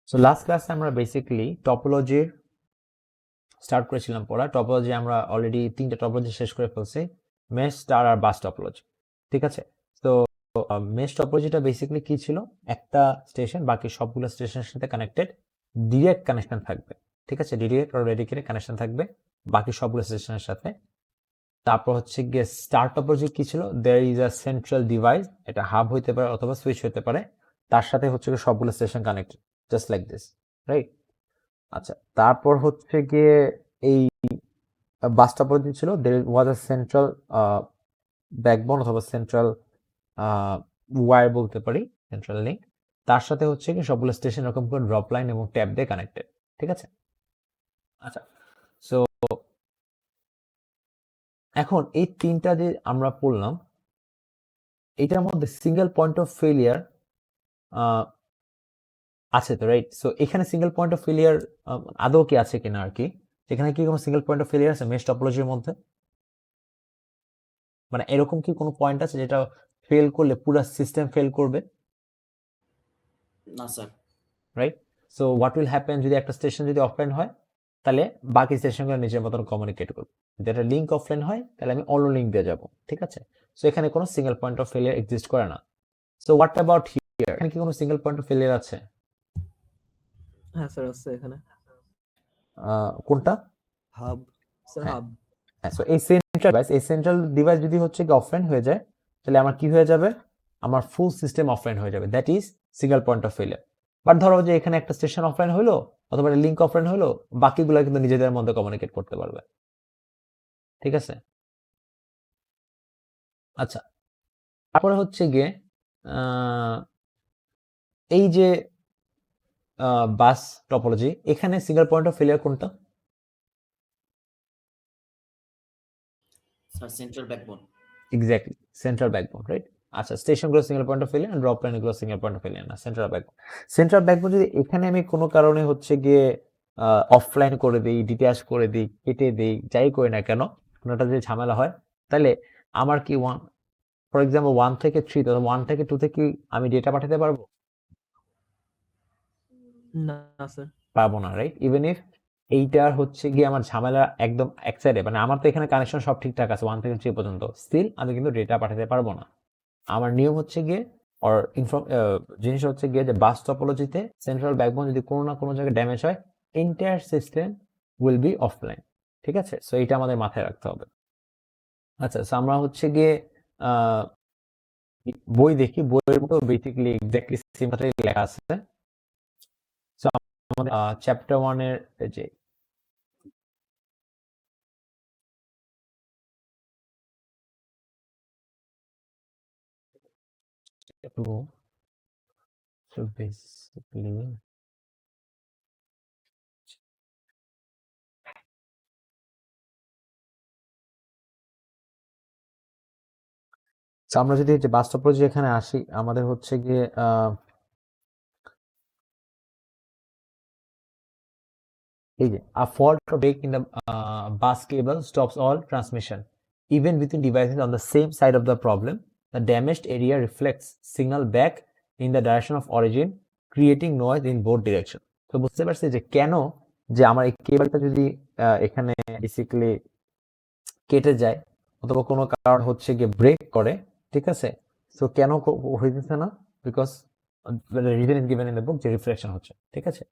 So last ক্লাসে আমরা basically টপোলজির start করেছিলাম পড়া। টপোলজি আমরা অলরেডি 3টা টপোলজি শেষ করে ফেলছি, মেশ, স্টার আর বাস টপোলজি। ঠিক আছে, তো মেশ টপোলজিটা বেসিক্যালি কি ছিল, একটা স্টেশন বাকি সবগুলো স্টেশনের সাথে কানেক্টেড, ডিরেক্ট কানেকশন থাকবে। ঠিক আছে, ডিরেক্ট আর ডেডিকেটেড কানেকশন থাকবে বাকি সবগুলো স্টেশনের সাথে। তারপর হচ্ছে গিয়ে স্টার টপোলজি কি ছিল, there is a central device, এটা হাব হইতে পারে অথবা সুইচ হতে পারে, তার সাথে হচ্ছে গিয়ে সবগুলো station connected, just like this, right? আচ্ছা, তারপর হচ্ছে গিয়ে এই বাসটা পদ্ধতি ছিল, দের ওয়াজ আ সেন্ট্রাল ব্যাকবোন অথবা সেন্ট্রাল ওয়্যার বলতে পারি, সেন্ট্রাল লিঙ্ক, তার সাথে হচ্ছে কি সবগুলো স্টেশন এরকম করে ড্রপ লাইন এবং ট্যাব দিয়ে কানেক্টেড। ঠিক আছে, আচ্ছা, সো এখন এই তিনটা যে আমরা পড়লাম, এটার মধ্যে সিঙ্গেল পয়েন্ট অফ ফেলিয়ার আছে তো, রাইট? সো এখানে সিঙ্গেল পয়েন্ট অফ ফেলিয়ার আদৌ কি আছে কিনা আর কি, এখানে কি কোনো সিঙ্গেল পয়েন্ট অফ ফেলিয়ার আছে মেশ টপোলজির মধ্যে? মানে এরকম কি কোনো পয়েন্ট আছে যেটা ফেল করলে পুরো সিস্টেম ফেল করবে? না sir. Right? So what will happen যদি একটা স্টেশন যদি অফলাইন হয়, তাহলে বাকি স্টেশনগুলো নিজের মতন কমিউনিকেট করবে। যদি একটা লিঙ্ক অফলাইন হয় তাহলে আমি অন্য লিঙ্ক দিয়ে যাব। ঠিক আছে, সো এখানে কোনো single point of failure exist করে না। সো হোয়াট অ্যাবাউট হিয়ার, এখানে কি কোনো সিঙ্গেল পয়েন্ট অফ ফেলিয়ার আছে? হ্যাঁ স্যার, আছে এখানে কোনটা? হাব, স্যার হ্যাঁ, হাব। হ্যাঁ, সো এই সেন্ট্রাল ডিভাইস যদি হচ্ছে কি অফলাইন হয়ে যায়, তাহলে আমার কি হয়ে যাবে, আমার ফুল সিস্টেম অফলাইন হয়ে যাবে, that is single point of failure. But ধরো যে এখানে একটা স্টেশন অফলাইন হলো অথবা লিঙ্ক অফলাইন হলো, বাকিগুলো কিন্তু নিজেদের মধ্যে কমিউনিকেট করতে পারবে। ঠিক আছে, আচ্ছা, তারপরে হচ্ছে গিয়ে এই যে বাস টপোলজি, এখানে সিঙ্গেল পয়েন্ট অফ ফেলিয়ার কোনটা? Sir central backbone. Exactly, central backbone, right? আচ্ছা, স্টেশনগুলো single point of failure, drop লাইনগুলো সিঙ্গেল পয়েন্ট অফ ফেলিয়ার না, সেন্ট্রাল ব্যাকবোন। সেন্ট্রাল ব্যাকবোন যদি এখানে আমি কোনো কারণে হচ্ছে গিয়ে অফলাইন করে দিই, ডিট্যাচ করে দিই, কেটে দিই, যাই করি না কেন, কোনোটা যদি ঝামেলা হয়, তাহলে আমার কি ফর এক্সাম্পল 1 থেকে 3, তাহলে 1 থেকে 2 থেকে কি আমি ডেটা পাঠাতে পারবো? না স্যার। পারবো না, রাইট? ইভেন ইফ এইটার হচ্ছে গিয়ে আমার ঝামেলা একদম এক সাইডে, মানে আমার তো এখানে কানেকশন সব ঠিকঠাক আছে 1 থেকে 3 পর্যন্ত, স্টিল আমি কিন্তু ডেটা পাঠাতে পারবো না। আমার নিয়ম হচ্ছে গিয়ে অর জিনিস হচ্ছে গিয়ে যে বাস টপোলজিতে সেন্ট্রাল ব্যাকবোন যদি কোনো না কোনো জায়গায় ড্যামেজ হয়, entire system will be offline. ঠিক আছে, সো এটা আমাদের মাথায় রাখতে হবে। আচ্ছা, সো আমরা হচ্ছে গিয়ে আহ, বই দেখি, বইয়ের মতো বেসিক্যালি এক্স্যাক্টলি সিম্পলি লেখা আছে। সো আমাদের চ্যাপ্টার 1 এর যে so basically so আমরা যদি যে বাস্তব পর্যায়ে এখানে আসি, আমাদের হচ্ছে গিয়ে এই যে a fault or break in the bus cable stops all transmission even within devices on the same side of the problem. The damaged area reflects signal back in the direction of origin, creating noise in both direction. তো বুঝতে পারছি যে কেন যে আমার এই কেবলটা যদি এখানে বেসিক্যালি কেটে যায় অথবা কোনো কারণ হচ্ছে গিয়ে ব্রেক করে, ঠিক আছে, সো কেন হইতেছে না, because reason is given in the book যে রিফ্লেকশন হচ্ছে। ঠিক আছে,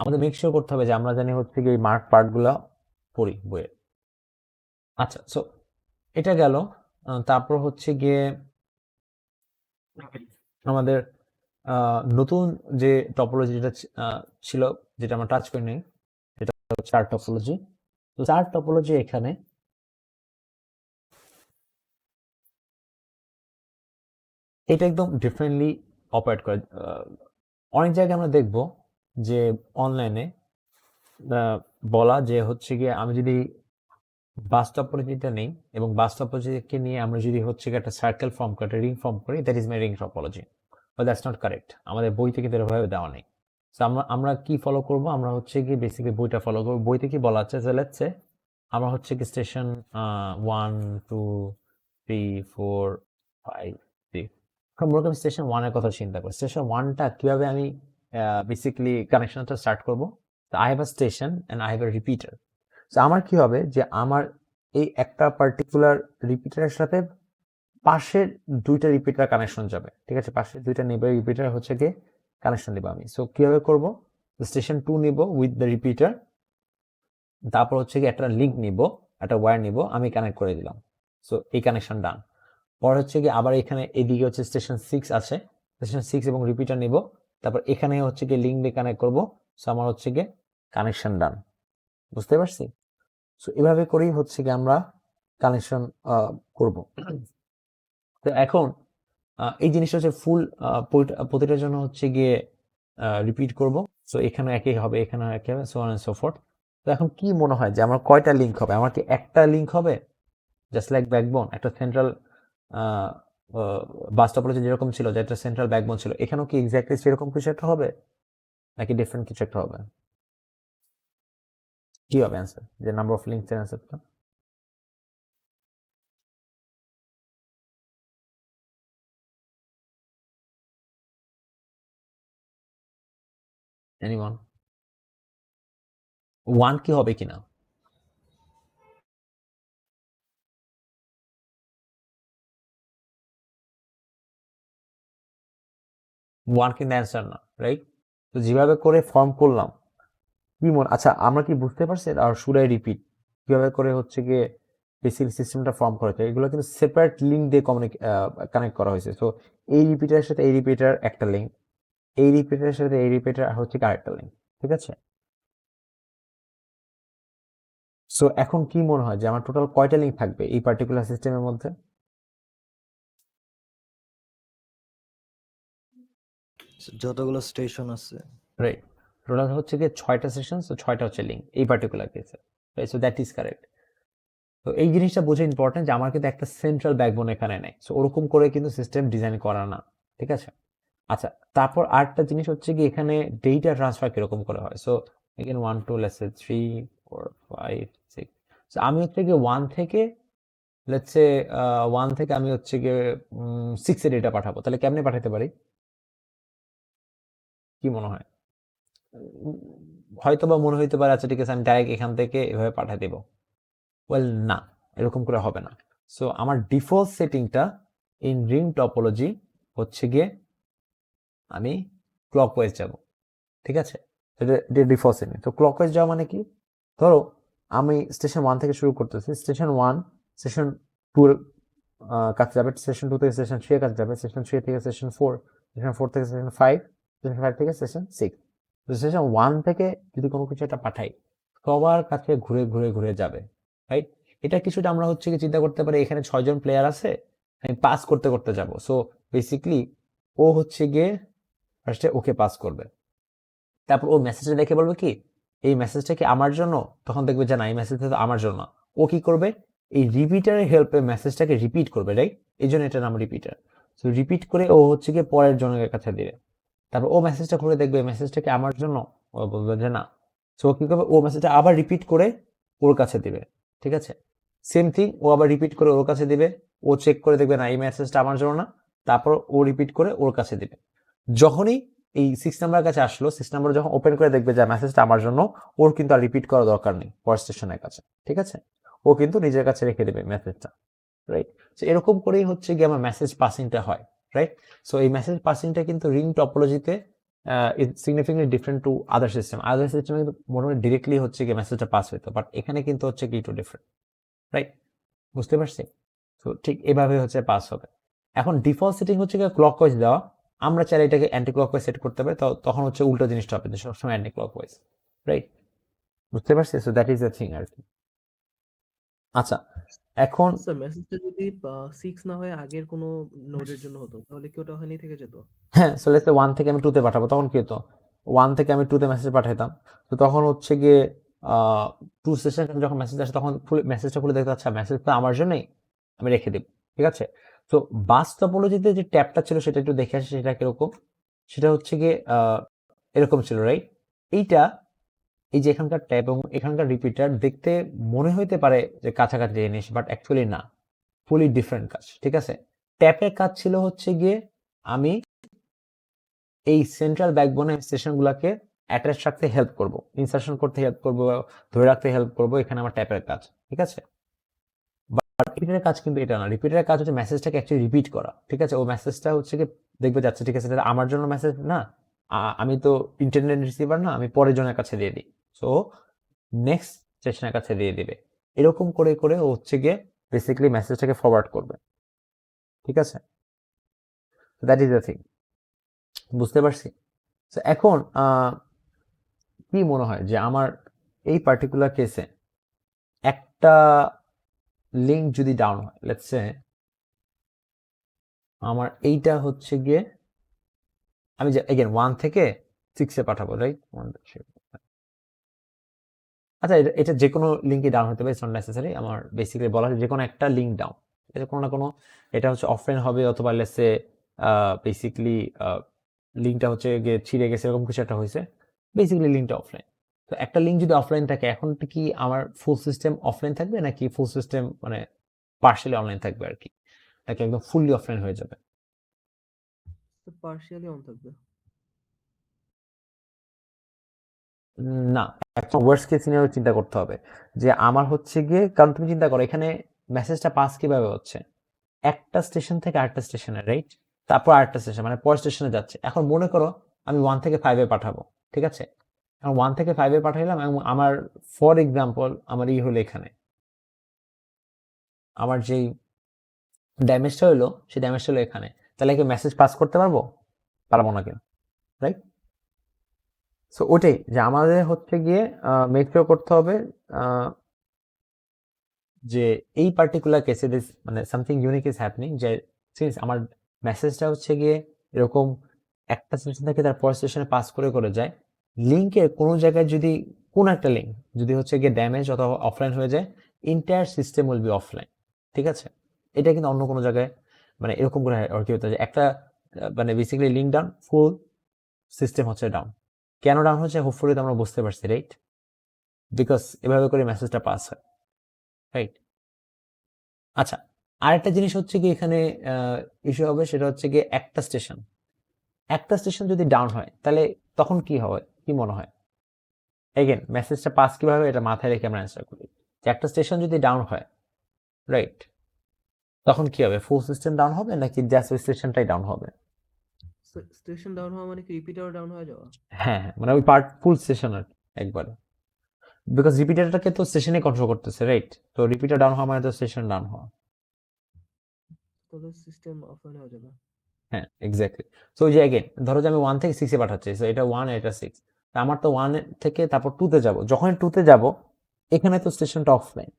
আমাদের মেক শিওর করতে হবে যে আমরা জানি হচ্ছে গিয়ে মার্ক পার্ট গুলা পড়ি বইয়ে। আচ্ছা, সো এটা গেল। তারপর হচ্ছে গিয়ে আমাদের নতুন যে টপোলজি যেটা ছিল, যেটা আমরা টাচ করি নাই, সেটা হচ্ছে চার্ট টপোলজি। তো চার্ট টপোলজি এখানে এটা একদম ডিফারেন্টলি অপারেট করে। অনেক জায়গায় আমরা দেখব যে অনলাইনে বলা যে হচ্ছে গিয়ে আমি যদি বাস টপোলজিটা নেই এবং বাস টপোলজিকে নিয়ে আমরা যদি হচ্ছে গিয়ে একটা সার্কেল ফর্ম করি, একটা রিং ফর্ম করি, that is my ring topology, but that's not correct. আমাদের বইতে কিন্তু এভাবে দেওয়া নেই। সো আমরা কি ফলো করব, আমরা হচ্ছে গিয়ে বেসিক্যালি বইটা ফলো করব। বইতে কি বলা আছে যে লেটস সে আমরা হচ্ছে কি স্টেশন 1 2 3 4 5 6, মনে করি স্টেশন 1 এর কথা চিন্তা করি। স্টেশন 1টা কিভাবে আমি বেসিক্যালি কানেকশনটা স্টার্ট করব। তো I have a station and I have a repeater. তো আমার কি হবে যে আমার এই একটা পার্টিকুলার রিপিটারের সাথে পাশের দুইটা রিপিটার কানেকশন যাবে, ঠিক আছে, পাশের দুইটা নেবার রিপিটার হচ্ছে গিয়ে কানেকশন দিব আমি। সো কিভাবে করব, স্টেশন 2 নিব উইথ দ্য রিপিটার, তারপর হচ্ছে গিয়ে একটা লিঙ্ক নিব, একটা ওয়্যার নিব, আমি কানেক্ট করে দিলাম। সো এই কানেকশন ডান। পরে হচ্ছে গিয়ে আবার এখানে এদিকে হচ্ছে স্টেশন 6 আছে, স্টেশন 6 এবং রিপিটার নিব, তারপর এখানে হচ্ছে গিয়ে লিঙ্ক দিয়ে কানেক্ট করব। সো আমার হচ্ছে গিয়ে কানেকশন ডান। বুঝতে পারছি? সো এভাবে করেই হচ্ছে গিয়ে আমরা কানেকশন করব। তো এখন এই জিনিসটা হচ্ছে ফুল প্রতিটার জন্য হচ্ছে গিয়ে রিপিট করব। সো এখানে একই হবে, এখানে একই হবে, so on and so forth. তো এখন কি মনে হয় যে আমার কয়টা লিঙ্ক হবে? আমার কি একটা লিঙ্ক হবে, জাস্ট লাইক ব্যাকবোন, একটা সেন্ট্রাল বাস টপোলজি যেরকম ছিল, যে একটা সেন্ট্রাল ব্যাকবোন ছিল, এখানেও কি এক্স্যাক্টলি সেরকম কিছু একটা হবে, নাকি ডিফারেন্ট কিছু একটা হবে? কি হবে অ্যান্সার, যে নাম্বার অফ লিঙ্কস এর অ্যান্সারটা? এনিওয়ান? 1 কি হবে কিনা? 1 কিন্তু অ্যান্সার না, রাইট? তো যেভাবে করে ফর্ম করলাম, কি মনে, আচ্ছা আমরা কি বুঝতে পারছি? আর শুড আই রিপিট কিভাবে করে হচ্ছে গিয়ে বেসিক সিস্টেমটা ফর্ম করা হয়েছে? এগুলো কিন্তু সেপারেট লিঙ্ক দিয়ে কানেক্ট করা হয়েছে। সো এই রিপিটারের সাথে এই রিপিটার একটা লিঙ্ক, এই রিপিটারের সাথে এই রিপিটার হচ্ছে আরেকটা লিঙ্ক, ঠিক আছে? সো এখন কি মনে হয় যে আমার টোটাল কয়টা লিঙ্ক থাকবে এই পার্টিকুলার সিস্টেমের মধ্যে? যতগুলো স্টেশন আছে। রাইট, টোটাল হচ্ছে গিয়ে 6টা সেশন, সো 6টা হচ্ছে লিঙ্ক এই পার্টিকুলার কেসে, right? So that is correct. তো এই জিনিসটা বোঝা ইম্পর্টেন্ট যে আমার কিন্তু একটা সেন্ট্রাল ব্যাকবোন এখানে নেই। সো ওরকম করে কিন্তু সিস্টেম ডিজাইন করা না, ঠিক আছে? আচ্ছা, তারপর আরেকটা জিনিস হচ্ছে কি, এখানে ডেটা ট্রান্সফার কিরকম করে হয়? So again 1 2 let's say 3 4 5 6। So আমি হচ্ছে গিয়ে 1 থেকে লেটস সে 1 থেকে আমি হচ্ছে গিয়ে 6 এ ডেটা পাঠাবো। তাহলে কেমনে পাঠাতে পারি? কি মনে হয়? উম, হয়তো বা মনে হইতে পারে, আচ্ছা ঠিক আছে আমি ডাইরেক্ট এখান থেকে এভাবে পাঠিয়ে দেব। ওয়েল না, এরকম করে হবে না। সো আমার ডিফল্ট সেটিংটা ইন রিং টপোলজি হচ্ছে গিয়ে আমি ক্লকওয়াইজ যাব, ঠিক আছে? এটা ডিফল্ট সেটিং। তো ক্লকওয়াইজ যাওয়া মানে কি? ধরো আমি স্টেশন 1 থেকে শুরু করতেছি, স্টেশন 1 স্টেশন 2 এর কাছে যাবে, স্টেশন 2 থেকে স্টেশন 3 এর কাছে যাবে, স্টেশন 3 থেকে স্টেশন 4, স্টেশন 4 থেকে স্টেশন 5, স্টেশন 5 থেকে স্টেশন 6। তো স্টেশন 1 থেকে যদি কোনো কিছু একটা পাঠাই, সবার কাছে ঘুরে ঘুরে ঘুরে যাবে, রাইট? এটা কিছুটা আমরা হচ্ছে কি চিন্তা করতে পারি, এখানে 6 জন প্লেয়ার আছে, আমি পাস করতে করতে যাব। সো বেসিক্যালি ও হচ্ছে গিয়ে ফার্স্টে ওকে পাস করবে, তারপর ও মেসেজটা দেখে বলবে কি এই মেসেজটা কি আমার জন্য, তখন দেখবে যে না এই মেসেজটা তো আমার জন্য। ও কি করবে, এই রিপিটারের হেল্পে মেসেজটাকে রিপিট করবে, রাইট? এই জন্য এটার নাম রিপিটার। তো রিপিট করে ও হচ্ছে গিয়ে পরের জনের কাছে দিবে, তারপর ও মেসেজটা খুলে দেখবে মেসেজটা কি আমার জন্য, ও বলবে যে না। সো ও কি করবে, ও মেসেজটা আবার রিপিট করে ওর কাছে দিবে, ঠিক আছে? সেম থিং, ও আবার রিপিট করে ওর কাছে দিবে, ও চেক করে দেখবে না এই মেসেজটা আমার জন্য না, তারপর ও রিপিট করে ওর কাছে দিবে। যখনই এই 6 নাম্বার কাছে আসলো, 6 নাম্বার যখন ওপেন করে দেখবে যে মেসেজটা আমার জন্য, ওর কিন্তু আর রিপিট করা দরকার নেই পরের স্টেশনের কাছে, ঠিক আছে? ও কিন্তু নিজের কাছে রেখে দেবে মেসেজটা, রাইট? সো এরকম করেই হচ্ছে গিয়ে আমার মেসেজ পাসিংটা হয়, রাইট? সো এই মেসেজ পাসিংটা কিন্তু রিং টপোলজিতে significantly different to other system. Other সিস্টেমে কিন্তু মোটামুটি ডিরেক্টলি হচ্ছে গিয়ে মেসেজটা পাস হইতো, বাট এখানে কিন্তু হচ্ছে কি একটু ডিফারেন্ট, রাইট? বুঝতে পারছি? তো ঠিক এভাবে হচ্ছে পাস হবে। এখন ডিফল্ট সেটিং হচ্ছে গিয়ে ক্লকওয়াইজ দেওয়া। আমরা চাইলে এটাকে অ্যান্টি ক্লকওয়াইজ সেট করতে পারি, তখন হচ্ছে উল্টো জিনিসটা হবে, যে সবসময় অ্যান্টি ক্লকওয়াইজ, রাইট? বুঝতে পারছি? So that is the thing আর কি। আচ্ছা, এখন স্যার মেসেজটা যদি 6 না হয়ে আগের কোনো নোডের জন্য হতো তাহলে কি ওটা ওখানেই থেকে যেত? হ্যাঁ, সো লেটস সে 1 থেকে আমি 2 তে পাঠাবো, তখন কি হতো? 1 থেকে আমি 2 তে মেসেজ পাঠাইতাম। তো তখন হচ্ছে গিয়ে 2 সেশন যখন মেসেজ আসে, তখন মেসেজটা খুলে দেখতে, আচ্ছা মেসেজ তো আমার জন্যই, আমি রেখে দিব, ঠিক আছে? তো বাস টপোলজিতে যে ট্যাবটা ছিল সেটা একটু দেখে আসি, সেটা কিরকম। সেটা হচ্ছে গিয়ে এরকম ছিল, রাইট? এইটা, এই যে এখানকার ট্যাব এবং এখানকার রিপিটার দেখতে মনে হইতে পারে যে কাছাকাছি জিনিস, বাট অ্যাকচুয়ালি না, ফুলি ডিফারেন্ট কাজ, ঠিক আছে? ট্যাপের কাজ ছিল হচ্ছে গিয়ে আমি এই সেন্ট্রাল ব্যাকবোনে স্টেশনগুলোকে অ্যাটাচ রাখতে হেল্প করব, ইনসার্শন করতে হেল্প করব, ধরে রাখতে হেল্প করব। এখানে আমার ট্যাপের কাজ, ঠিক আছে। রিপিটারের কাজ কিন্তু এটা না, রিপিটারের কাজ হচ্ছে মেসেজটাকে অ্যাকচুয়ালি রিপিট করা, ঠিক আছে। ও মেসেজটা হচ্ছে কি দেখবে যাচ্ছে, ঠিক আছে, এটা আমার জন্য মেসেজ না, আমি তো ইন্টারনেট রিসিভার না, আমি পরের জনের কাছে দিয়ে দিই, সো নেক্সট স্টেশনের কাছে দিয়ে দিবে। এরকম করে করে ও হচ্ছে গিয়ে বেসিক্যালি মেসেজটাকে ফরওয়ার্ড করবে, ঠিক আছে। দ্যাট ইজ দ্য থিং, বুঝতে পারছি। তো এখন কি মনে হয় যে আমার এই পার্টিকুলার কেসে একটা লিঙ্ক যদি ডাউন হয়, লেটস সে আমার এইটা হচ্ছে গিয়ে আমি যে এগেন 1 থেকে 6 এ পাঠাবো, রাইট। আচ্ছা, এটা যে কোনো লিঙ্কই ডাউন হতে পারে, ইটস নট নেসেসারি। আমার বেসিক্যালি বলা হয় যে কোনো একটা লিঙ্ক ডাউন, এটা কোনো না কোনো, এটা হচ্ছে অফলাইন হবে অথবা লেটস সে বেসিক্যালি লিঙ্কটা হচ্ছে গিয়ে ছিঁড়ে গেছে, এরকম কিছু একটা হয়েছে, বেসিক্যালি লিঙ্কটা অফলাইন। তো একটা লিঙ্ক যদি অফলাইন থাকে, এখন কি আমার ফুল সিস্টেম অফলাইন থাকবে নাকি ফুল সিস্টেম মানে পার্শিয়ালি অনলাইন থাকবে আর কি, নাকি একদম ফুললি অফলাইন হয়ে যাবে? পার্শিয়ালি অন থাকবে। না, একটা ওয়ার্স্ট কেস সিনারিও চিন্তা করতে হবে যে আমার হচ্ছে গিয়ে, কারণ তুমি চিন্তা করো এখানে মেসেজটা পাস কিভাবে হচ্ছে, একটা স্টেশন থেকে আরেকটা স্টেশনে, রাইট, তারপর আরেকটা স্টেশন মানে পরের স্টেশনে যাচ্ছে। এখন মনে করো আমি 1 থেকে 5 এ পাঠাবো, ঠিক আছে। এখন 1 থেকে 5 এ পাঠাইলাম এবং আমার ফর এক্সাম্পল আমার হলো এখানে আমার যেই ড্যামেজটা হলো, সেই ড্যামেজটা হলো এখানে, তাহলে কি মেসেজ পাস করতে পারবো? পারবো না কেন, রাইট। সো ওটাই যে আমাদের হচ্ছে গিয়ে মেক শিওর করতে হবে যে এই পার্টিকুলার কেসে মানে সামথিং ইউনিক ইজ হ্যাপনিং, যে সিন্স আমার মেসেজটা হচ্ছে গিয়ে এরকম একটা স্টেশন থেকে তার পরের স্টেশনে পাস করে করে যায়, লিঙ্কের কোনো জায়গায় যদি কোন একটা লিঙ্ক যদি হচ্ছে গিয়ে ড্যামেজ অথবা অফলাইন হয়ে যায়, entire system will be offline, ঠিক আছে। এটা কিন্তু অন্য কোনো জায়গায় মানে এরকম করে আর কি হতে যে একটা মানে বেসিক্যালি লিঙ্ক ডাউন, ফুল সিস্টেম হচ্ছে ডাউন। কেন ডাউন হচ্ছে হোপফুলি তো আমরা বুঝতে পারছি, রাইট, বিকজ এভাবে করে মেসেজটা পাস হয়, রাইট। আচ্ছা, আরেকটা জিনিস হচ্ছে কি এখানে ইস্যু হবে, সেটা হচ্ছে গিয়ে একটা স্টেশন যদি ডাউন হয় তাহলে তখন কি হবে, কি মনে হয়? এগেন মেসেজটা পাস কিভাবে এটা মাথায় রেখে আমরা অ্যান্সার করি যে একটা স্টেশন যদি ডাউন হয়, রাইট, তখন কি হবে? ফুল সিস্টেম ডাউন হবে নাকি জাস্ট ওই স্টেশনটাই ডাউন হবে? স্টেশন ডাউন হওয়া মানে কি রিপিটার ডাউন হয়ে যাওয়া? হ্যাঁ হ্যাঁ, মানে ওই পার্ট ফুল স্টেশন আর একবারে, বিকজ রিপিটারটাকে তো স্টেশনে কন্ট্রোল করতেছে, রাইট। তো রিপিটার ডাউন হওয়া মানে তো স্টেশন ডাউন হওয়া। তাহলে সিস্টেম অফলাইন হয়ে যাবে। হ্যাঁ এক্স্যাক্টলি। সো ওই যে অ্যাগেন ধরো যে আমি 1 থেকে 6 এ পাঠাচ্ছি, সো এটা 1 এটা 6, আমার তো 1 থেকে তারপর 2 তে যাব, যখন 2 তে যাব এখানে তো স্টেশনটা অফলাইন,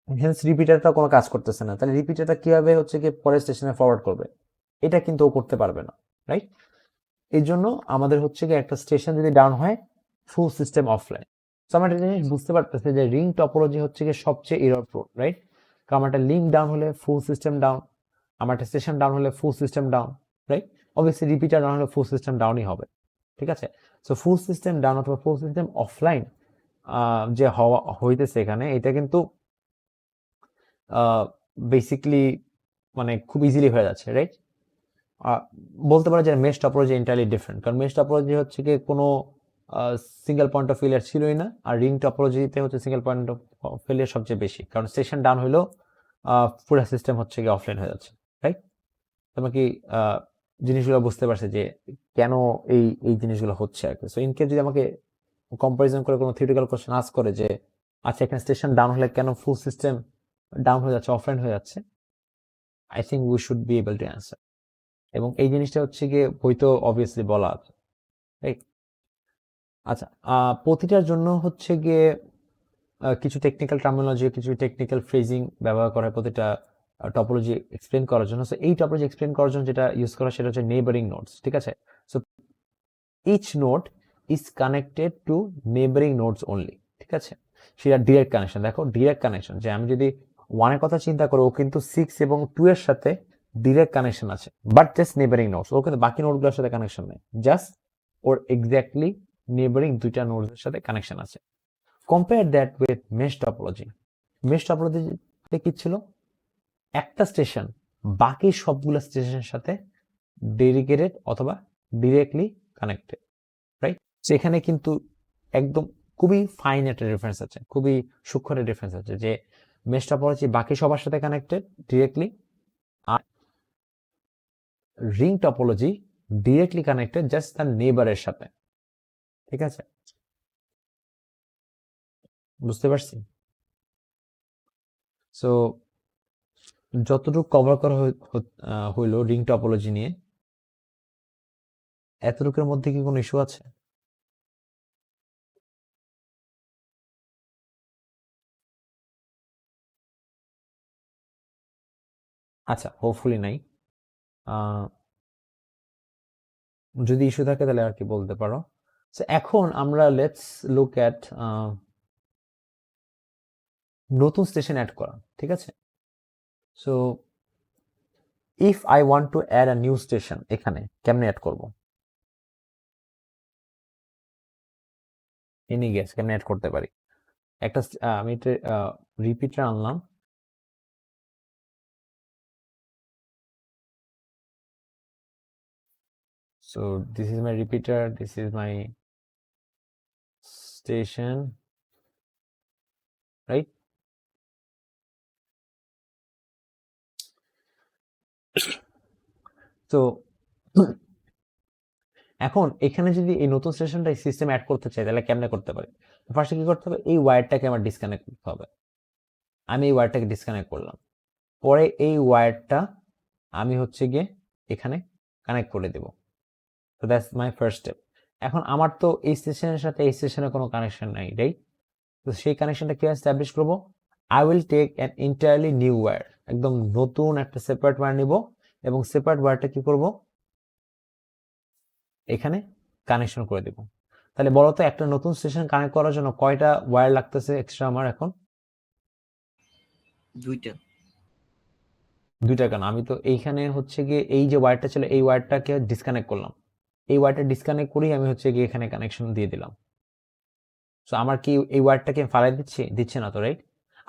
হেন্স রিপিটারটা কোনো কাজ করতেছে না, তাহলে রিপিটারটা কিভাবে হচ্ছে কি পরের স্টেশনে ফরওয়ার্ড করবে? এটা কিন্তু ও করতে পারবে না, রাইট। এই জন্য আমাদের হচ্ছে কি একটা স্টেশন যদি ডাউন হয় ফুল সিস্টেম অফলাইন। সো আমরা একটা জিনিস বুঝতে পারতেছি যে রিং টপোলজি হচ্ছে কি সবচেয়ে এরর প্রোন, রাইট। কারণ আমার একটা লিঙ্ক ডাউন হলে ফুল সিস্টেম ডাউন, আমার একটা স্টেশন ডাউন হলে ফুল system down, right. Obviously repeater down হলে ফুল সিস্টেম ডাউনই হবে, ঠিক আছে। সো ফুল সিস্টেম ডাউন অথবা ফুল সিস্টেম অফলাইন যে হওয়া হইতেছে এখানে, এটা কিন্তু বেসিকলি মানে খুব ইজিলি হয়ে যাচ্ছে, রাইট। বলতে পারো যে মেশ টপোলজি এন্টারলি ডিফারেন্ট, কারণ মেশ টপোলজি হচ্ছে কি কোনো সিঙ্গেল পয়েন্ট অফ ফেলিয়ার ছিলই না, আর রিং টপোলজিতে হচ্ছে সিঙ্গেল পয়েন্ট অফ ফেলিয়ার সবচেয়ে বেশি, কারণ স্টেশন ডাউন হলেও পুরো সিস্টেম হচ্ছে কি অফলাইন হয়ে যাচ্ছে, রাইট। তোমরা কি জিনিসগুলো বুঝতে পারছে যে কেন এই এই জিনিসগুলো হচ্ছে আর কি? সো ইনকেস যদি আমাকে কম্পারিজন করে কোনো থিওরিটিক্যাল কোশ্চেন আস্ক করে যে আচ্ছা এখানে স্টেশন ডাউন হলে কেন ফুল সিস্টেম ডাউন হয়ে যাচ্ছে, অফলাইন হয়ে যাচ্ছে, I think we should be able to answer. এবং এই জিনিসটা হচ্ছে গিয়ে হয়তো অবভিয়াসলি বলা আছে, রাইট। আচ্ছা, প্রতিটার জন্য হচ্ছে গিয়ে কিছু টেকনিক্যাল টার্মিনোলজি, কিছু টেকনিক্যাল ফ্রেজিং ব্যবহার করা হয় প্রতিটা টপোলজি এক্সপ্লেন করার জন্য। সো এই টপোলজি এক্সপ্লেন করার জন্য যেটা ইউজ করা সেটা হচ্ছে নেইবারিং নোডস, ঠিক আছে। So each node is connected to neighbouring nodes only, ঠিক আছে। সেটা ডিরেক্ট কানেকশন, দেখো ডিরেক্ট কানেকশন, যে আমি যদি 1 এর কথা চিন্তা করি ও কিন্তু 6 এবং 2 এর সাথে ডিরেক্ট কানেকশন আছে, বাট জাস্ট নেইবারিং নোডস, ও কিন্তু বাকি নোডগুলোর সাথে কানেকশন নেই, জাস্ট ওর এক্স্যাক্টলি নেইবারিং দুইটা নোডের সাথে কানেকশন আছে। Compare that with mesh topology. Mesh টপোলজিতে কি ছিল? একটা স্টেশন বাকি সবগুলো স্টেশনের সাথে ডেডিকেটেড অথবা ডিরেক্টলি কানেক্টেড, রাইট? সো এখানে কিন্তু একদম খুবই ফাইন একটা ডিফারেন্স আছে, খুবই সূক্ষ্ম একটা ডিফারেন্স আছে যে মেশ টপোলজি বাকি সবার সাথে কানেক্টেড ডিরেক্টলি, আর ring topology directly connected just তার নেবারের সাথে। ঠিক আছে, বুঝতে পারছি? সো যতটুকু কভার করা হইলো রিং টপোলজি নিয়ে, এতটুকুর মধ্যে কি কোনো ইস্যু আছে? আচ্ছা, হোপফুলি নাই। যদি ইস্যু থাকে তাহলে আর কি বলতে পারো। সো এখন আমরা লেটস লুক অ্যাট নতুন স্টেশন অ্যাড করা। ঠিক আছে, so if I want to add a new station, এখানে কেমনে অ্যাড করব? এনি গেস কেমনে অ্যাড করতে পারি? একটা আমি এটা রিপিটার আনলাম, so this is my repeater, this is my station, right? তো এখন এখানে যদি এই নতুন স্টেশনটা সিস্টেম অ্যাড করতে চাই তাহলে কেমনে করতে পারি? ফার্স্টে কি করতে হবে? এই ওয়্যারটাকে আমার ডিসকানেক্ট করতে হবে। আমি এই ওয়্যারটাকে ডিসকানেক্ট করলাম, পরে এই ওয়্যারটা আমি হচ্ছে গিয়ে এখানে কানেক্ট করে দেব। তো দ্যাটস মাই ফার্স্ট স্টেপ। এখন আমার তো এই স্টেশনের সাথে এই স্টেশনের কোনো কানেকশন নাই, রাইট? তো সেই কানেকশনটা কিভাবে এস্টাবলিশ করবো? I will take an entirely new wire, একদম নতুন একটা সেপারেট ওয়্যার নিব, এবং সেপারেট ওয়্যারটা কি করব? এখানে কানেকশন করে দেব। তাহলে বলো তো একটা নতুন স্টেশন কানেক্ট করার জন্য কয়টা ওয়্যার লাগতেছে এক্সট্রা আমার এখন? দুইটা। কেন? আমি তো এইখানে হচ্ছে গিয়ে এই যে ওয়্যারটা ছিল এই ওয়্যারটাকে ডিসকানেক্ট করলাম, এই ওয়্যারটা ডিসকানেক্ট করেই আমি হচ্ছে গিয়ে এখানে কানেকশন দিয়ে দিলাম। সো আমার কি এই ওয়্যারটাকে ফালাই দিচ্ছে না তো, রাইট?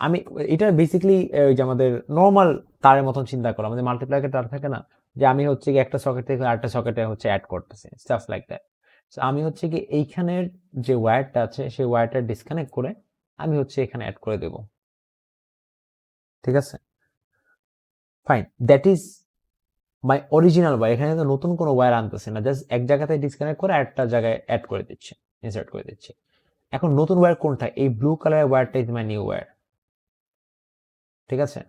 আমি এটা বেসিক্যালি ওই যে আমাদের নর্মাল তারের মতন চিন্তা করা, আমাদের মাল্টিপ্লায়ার তার থাকে না, যে আমি হচ্ছে কি একটা সকেট থেকে আরেকটা সকেটে হচ্ছে অ্যাড করতেছি, স্টাফ লাইক দ্যাট। সো আমি হচ্ছে কি এইখানের যে ওয়্যারটা আছে সেই ওয়্যারটা ডিসকানেক্ট করে আমি হচ্ছে এখানে অ্যাড করে দেব। ঠিক আছে, fine, that is my original wire. এখানে তো নতুন কোনো ওয়্যার আনতেছে না, জাস্ট এক জায়গাতে ডিসকানেক্ট করে আরেকটা জায়গায় অ্যাড করে দিচ্ছে, ইনসার্ট করে দিচ্ছে। এখন নতুন ওয়্যার কোনটা? এই ব্লু কালারের ওয়্যারটা ইজ মাই নিউ ওয়্যার। ঠিক আছে,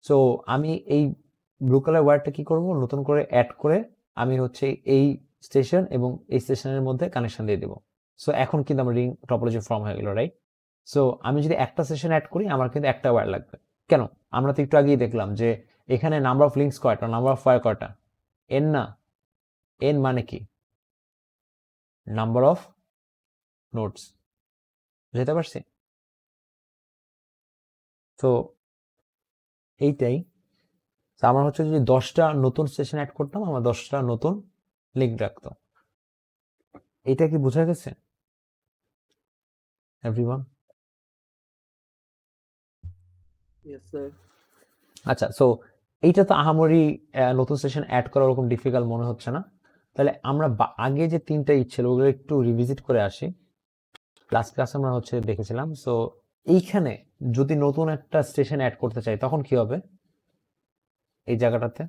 সো আমি এই ব্লু কালার ওয়্যারটা কি করব? নতুন করে অ্যাড করে আমি হচ্ছে এই স্টেশন এবং এই স্টেশনের মধ্যে কানেকশন দিয়ে দেবো। সো এখন কিন্তু আমার রিং টপোলজি ফর্ম হয়ে গেল, রাইট? সো আমি যদি একটা সেশন অ্যাড করি আমার কিন্তু একটা ওয়্যার লাগবে। কেন? আমরা তো একটু আগেই দেখলাম যে এখানে নাম্বার অফ লিঙ্কস কয়টা, নাম্বার অফ ওয়্যার কয়টা? এন না? এন মানে কি? Number of nodes. বুঝতে পারছি? তো এইটাই। তো আমার হচ্ছে যদি 10টা নতুন স্টেশন অ্যাড করতাম আমার 10টা নতুন লিঙ্ক রাখতো। এটা কি বোঝা গেছে এভরিওয়ান? Yes sir. আচ্ছা, সো এইটা তো আহামরি নতুন সেশন অ্যাড করা ওরকম ডিফিকাল্ট মনে হচ্ছে না। তাহলে আমরা আগে যে 3টা ছিল ওগুলো একটু রিভিজিট করে আসি। লাস্ট ক্লাসে আমরা হচ্ছে দেখেছিলাম। সো এইখানে যদি নতুন একটা স্টেশন অ্যাড করতে চাই তখন কি হবে এই জায়গাটাতে?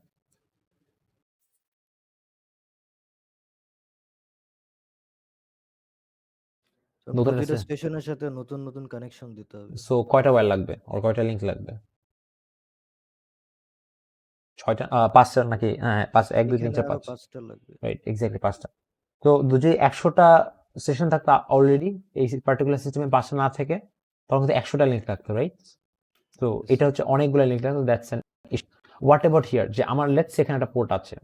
নতুন প্রতিটা স্টেশনের সাথে নতুন নতুন কানেকশন দিতে হবে। সো কয়টা ওয়্যার লাগবে আর কয়টা লিংক লাগবে? 6টা, 5টা নাকি? হ্যাঁ, 5, 1 2 3 এখানে 4 আরো 5, 5টা লাগবে। রাইট, এক্স্যাক্টলি 5টা। তো যদি 100টা সেশন থাকতো অলরেডি এই পার্টিকুলার সিস্টেমে 5টা না থেকে, তখন কিন্তু 100টা লিংক থাকতো, রাইট? তো এটা হচ্ছে অনেকগুলো লিংক থাকতো, that's an issue. What about here, যে আমার লেটস এখানে একটা পোর্ট আছে,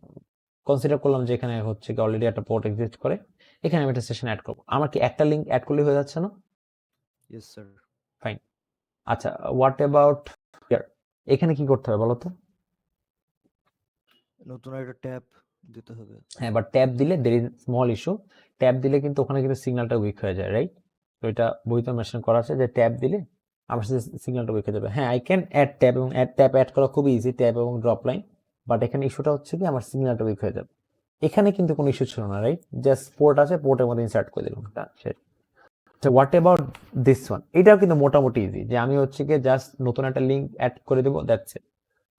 কনসিডার করলাম যে এখানে হচ্ছে কি অলরেডি একটা পোর্ট এক্সিস্ট করে, এখানে আমি একটা সেশন অ্যাড করবো, আমার কি একটা লিংক অ্যাড করলে হয়ে যাচ্ছে না? Yes sir. ফাইন। আচ্ছা, হোয়াট অ্যাবাউট হিয়ার, এখানে কি করতে হবে বলো তো? নতুন একটা ট্যাব দিতে হবে। হ্যাঁ, বাট ট্যাব দিলে there is small issue. Tab দিলে কিন্তু ওখানে কিন্তু সিগন্যালটা উইক হয়ে যায়, রাইট? তো এটা বইতে মেনশন করা আছে যে ট্যাব দিলে আমার সাথে সিগন্যালটা উইক হয়ে যাবে। হ্যাঁ, আই ক্যান অ্যাড ট্যাব, এবং ট্যাব অ্যাড করা খুবই ইজি, ট্যাব এবং ড্রপ লাইন। বাট এখানে ইস্যুটা হচ্ছে কি আমার সিগন্যালটা উইক হয়ে যাবে। এখানে কিন্তু কোনো ইস্যু ছিল না, রাইট? জাস্ট পোর্ট আছে, পোর্টের মধ্যে ইনসার্ট করে দিলাম, শেষ। What about this one? এটাও কিন্তু মোটামুটি ইজি, যে আমি হচ্ছে গিয়ে জাস্ট নতুন একটা লিঙ্ক অ্যাড করে দেবো, দ্যাটস ইট।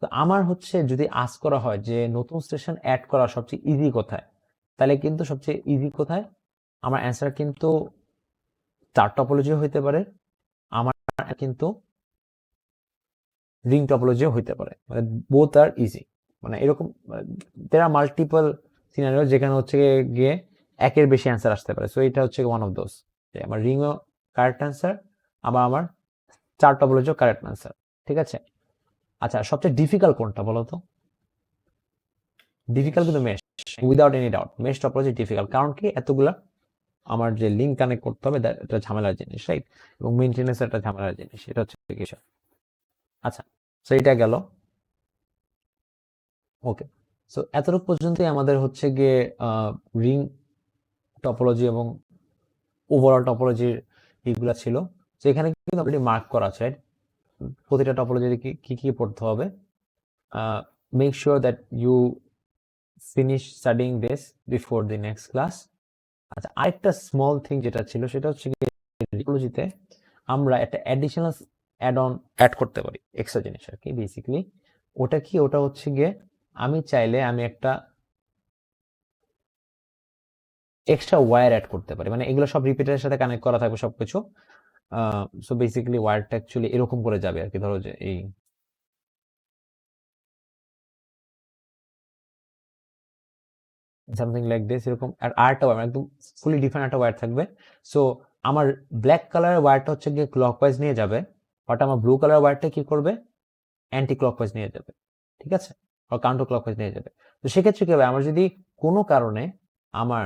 তো আমার হচ্ছে যদি আস্ক করা হয় যে নতুন স্টেশন অ্যাড করা সবচেয়ে ইজি কোথায়, তাহলে কিন্তু সবচেয়ে ইজি কোথায়, আমার অ্যান্সার কিন্তু চার টপোলজিও হইতে পারে, আমার কিন্তু রিং টপোলজিও হইতে পারে, মানে বোথ আর ইজি। মানে এরকম দেয়ার আর মাল্টিপল সিনারিও যেখানে হচ্ছে গিয়ে একের বেশি অ্যান্সার আসতে পারে। সো এটা হচ্ছে ওয়ান অফ দোজ, যে আমার রিংও কারেক্ট অ্যান্সার, আবার আমার চার টপোলজিও কারেক্ট অ্যান্সার, ঠিক আছে? আচ্ছা, সবচেয়ে ডিফিকাল্ট কোনটা বলো তো? ডিফিকাল্ট কিন্তু mesh, without any doubt mesh topology difficult. কারণ কি, এতগুলা আমার যে লিঙ্ক কানেক্ট করতে হবে, এটা ঝামেলার জিনিস, রাইট? এবং মেইনটেনেন্স একটা ঝামেলার জিনিস, এটা হচ্ছে বিষয়। আচ্ছা, সো এটা গেল, ওকে। সো এতটুকু পর্যন্তই আমাদের হচ্ছে গিয়ে রিং টপোলজি এবং ওভারঅল টপোলজির এইগুলা ছিল। তো এখানে কিন্তু অলরেডি মার্ক করা আছে, প্রতিটা টপোলজির কি কি পড়তে হবে। Make sure that you finish studying this before the next class. আচ্ছা, আরেকটা স্মল থিং যেটা ছিল সেটা হচ্ছে টপোলজিতে আমরা একটা অ্যাডিশনাল অ্যাড অন অ্যাড করতে পারি, এক্সট্রা জিনিস আর কি বেসিক্যালি। ওটা কি, ওটা হচ্ছে গিয়ে আমি চাইলে আমি একটা এক্সট্রা ওয়্যার অ্যাড করতে পারি, মানে এগুলো সব রিপিটারের সাথে কানেক্ট করা থাকবে সবকিছু। সো বেসিক্যালি ওয়্যারটা অ্যাকচুয়ালি এরকম করে যাবে আর কি, ধরো যে এই সামথিং লাইক দিস, এরকম। আর আরেকটা ওয়্যার একদম ফুলি ডিফারেন্ট একটা ওয়্যার থাকবে। সো আমার ব্ল্যাক কালারের ওয়্যারটা হচ্ছে গিয়ে ক্লকওয়াইজ নিয়ে যাবে, বাট আমার ব্লু কালারের ওয়্যারটা কি করবে, অ্যান্টি ক্লকওয়াইজ নিয়ে যাবে, ঠিক আছে? আর কাউন্টার ক্লকওয়াইজ নিয়ে যাবে। তো সেক্ষেত্রে কি হবে, আমার যদি কোনো কারণে আমার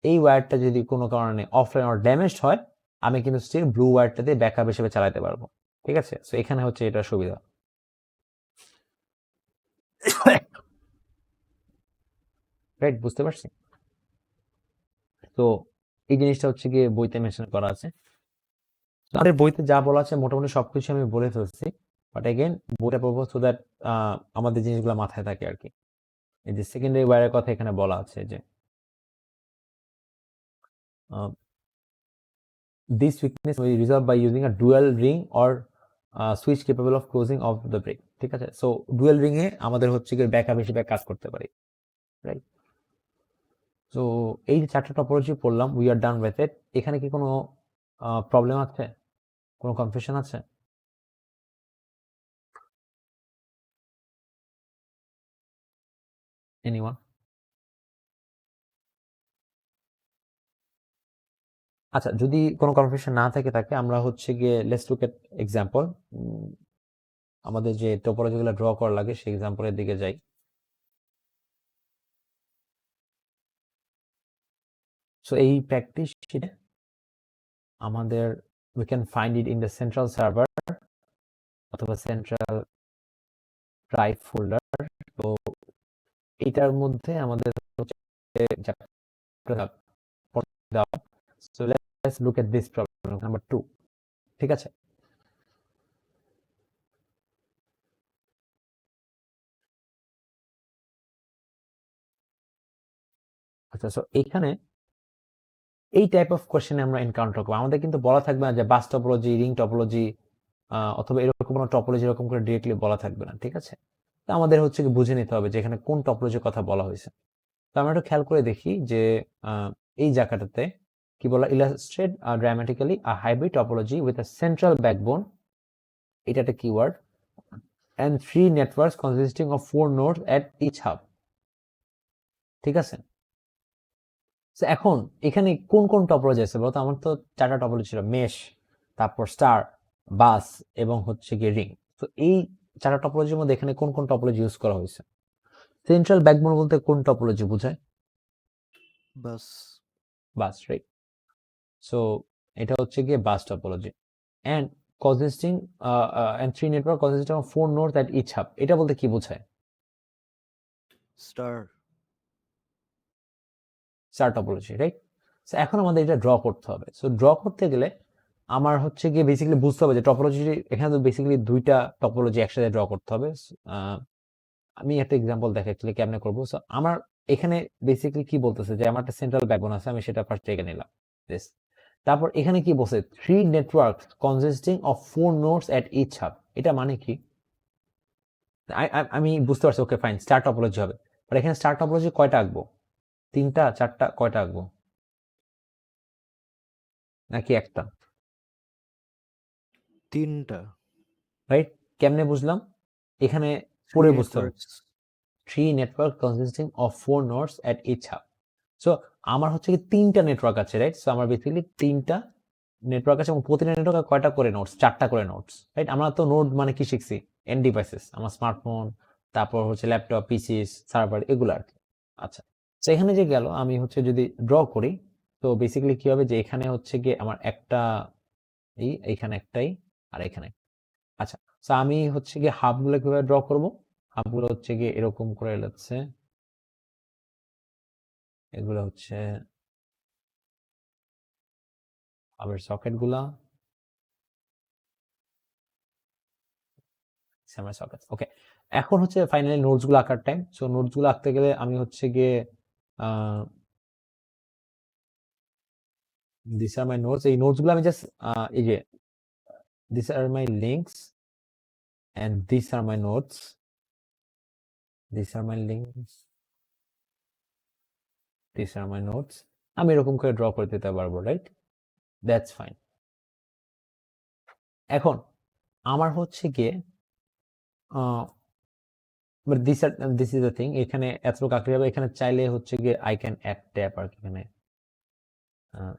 এই ওয়্যারটা যদি কোনো কারণে অফলাইন আর ড্যামেজড হয়, আমি কিন্তু স্টিল ব্লু ওয়্যারটা দিয়ে ব্যাকআপ হিসেবে চালাতে পারবো, ঠিক আছে? সো এখানে হচ্ছে এটা সুবিধা। রাইট, বুঝতে পারছি? তো এই জিনিসটা হচ্ছে গিয়ে বইতে মেনশন করা আছে। আমাদের বইতে যা বলা আছে মোটামুটি সবকিছু আমি বলে ফেলছি, বাট এগেন বইটা পড়বো সো দ্যাট আমাদের জিনিসগুলো মাথায় থাকে আর কি। এই যে সেকেন্ডারি ওয়্যারের কথা এখানে বলা আছে যে this weakness will be resolved by using a dual ring or switch capable of closing of the break, ঠিক আছে? সো ডুয়াল রিং এ আমাদের হচ্ছে গিয়ে ব্যাকআপ হিসেবে কাজ করতে পারি, রাইট? সো এই যে চারটা টপোলজি পড়লাম, we are done with it. এখানে কি কোনো প্রবলেম আছে, কোনো কনফিউশন আছে? এনিওয়ান? আচ্ছা, যদি কোনো কনফিউশন না থাকে আমরা হচ্ছে গিয়ে লেটস লুক এট এক্সাম্পল। আমাদের যে টপোলজিগুলো ড্র করা লাগে সেই এক্সাম্পলের দিকে যাই। সো এই প্র্যাকটিস শিটে আমাদের we can find it in the central server অথবা সেন্ট্রাল ড্রাইভ ফোল্ডার। তো এটার মধ্যে আমাদের so let's look at this problem number 2, ঠিক আছে? আচ্ছা, সো এইখানে এই টাইপ অফ কোশ্চেন আমরা এনকাউন্টার করবো। আমাদের কিন্তু বলা থাকবে না যে বাস টপোলজি, রিং টপোলজি অথবা এরকম কোনো টপোলজি এরকম করে ডিরেক্টলি বলা থাকবে না, ঠিক আছে? তো আমাদের হচ্ছে কি বুঝে নিতে হবে যে এখানে কোন টপোলজির কথা বলা হয়েছে। তো আমরা একটু খেয়াল করে দেখি যে এই জায়গাটাতে কি বলা, illustrate dramatically a hybrid topology with a central backbone, এটা একটা keyword, and 3 networks consisting of 4 nodes at each hub, ঠিক আছে? তো এখন এখানে কোন কোন টপোলজি আছে বলতো? আমার তো চারটা টপোলজি ছিল, মেশ, তারপর স্টার, বাস এবং হচ্ছে গিয়ে রিং। তো এই চারটা টপোলজির মধ্যে এখানে কোন কোন টপোলজি ইউজ করা হয়েছে? সেন্ট্রাল ব্যাকবোন বলতে কোন টপোলজি বোঝায়? বাস। বাস, রাইট? সো এটা হচ্ছে গিয়ে bus topology. and consisting and 3 network consisting of 4 nodes at each hub, এটা বলতে কি বোঝায়? Star. Star topology, right? So এখন আমাদের এটা ড্র করতে হবে। সো ড্র করতে গেলে আমার হচ্ছে গিয়ে বেসিক্যালি বুঝতে হবে যে টপোলজি, এখানে তো বেসিক্যালি দুইটা টপোলজি একসাথে ড্র করতে হবে। আমি একটা এক্সাম্পল দেখাচ্ছি কেমনে করবো। সো আমার এখানে বেসিক্যালি কি বলতেছে যে আমার একটা সেন্ট্রাল ব্যাকবোন আছে, আমি সেটা ফার্স্ট এঁকে নিলাম। This. তারপর এখানে কি বলছে, 3 network consisting of 4 nodes at each hub. এটা মানে কি? আমি বুঝতে পারছি, ওকে ফাইন, স্টার টপোলজি হবে। বাট এখানে স্টার টপোলজি কয়টা আঁকবো? 3টা, 4টা, কয়টা আঁকবো? নাকি একটা? 3টা। রাইট? কেমনে বুঝলাম? এখানে 3 পড়ে বুঝতে হবে। Networks. 3 network consisting of 4 nodes at each hub. So আমার হচ্ছে কি 3টা নেটওয়ার্ক আছে, রাইট? সো আমার বেসিক্যালি 3টা নেটওয়ার্ক আছে এবং প্রতিটা নেটওয়ার্কে কয়টা করে নোডস? 4টা করে নোডস, রাইট? আমরা তো নোড মানে কি শিখছি? এন্ড ডিভাইসেস, আমার স্মার্টফোন, তারপর হচ্ছে ল্যাপটপ, পিসি, সার্ভার, এগুলো আর কি। আচ্ছা, তো এখানে যে গেল, আমি হচ্ছে যদি ড্র করি, তো বেসিক্যালি কি হবে যে এখানে হচ্ছে গিয়ে আমার একটা এইখানে একটাই, আর এখানে। আচ্ছা, তো আমি হচ্ছে গিয়ে হাবগুলো কিভাবে ড্র করব? হাবগুলো হচ্ছে গিয়ে এরকম করে যাচ্ছে, এগুলো হচ্ছে হাবের সকেট গুলা, সকেট। ওকে, এখন হচ্ছে ফাইনালি নোটস গুলো আঁকার টাইম। সো নোটস গুলো আঁকতে গেলে আমি হচ্ছে গিয়ে দিস আর মাই নোটস, এই নোটস গুলো আমি জাস্ট এই যে this are my links and this are my notes, this are my links, this are my notes, আমি এরকম করে ড্র করে দিতে পারবো, রাইট? That's fine. এখন আমার হচ্ছে গিয়ে but this is the thing, এখানে এতটুকু আঁকতে হবে। এখানে চাইলে হচ্ছে গিয়ে আই ক্যান অ্যাড ট্যাপ আর কি, এখানে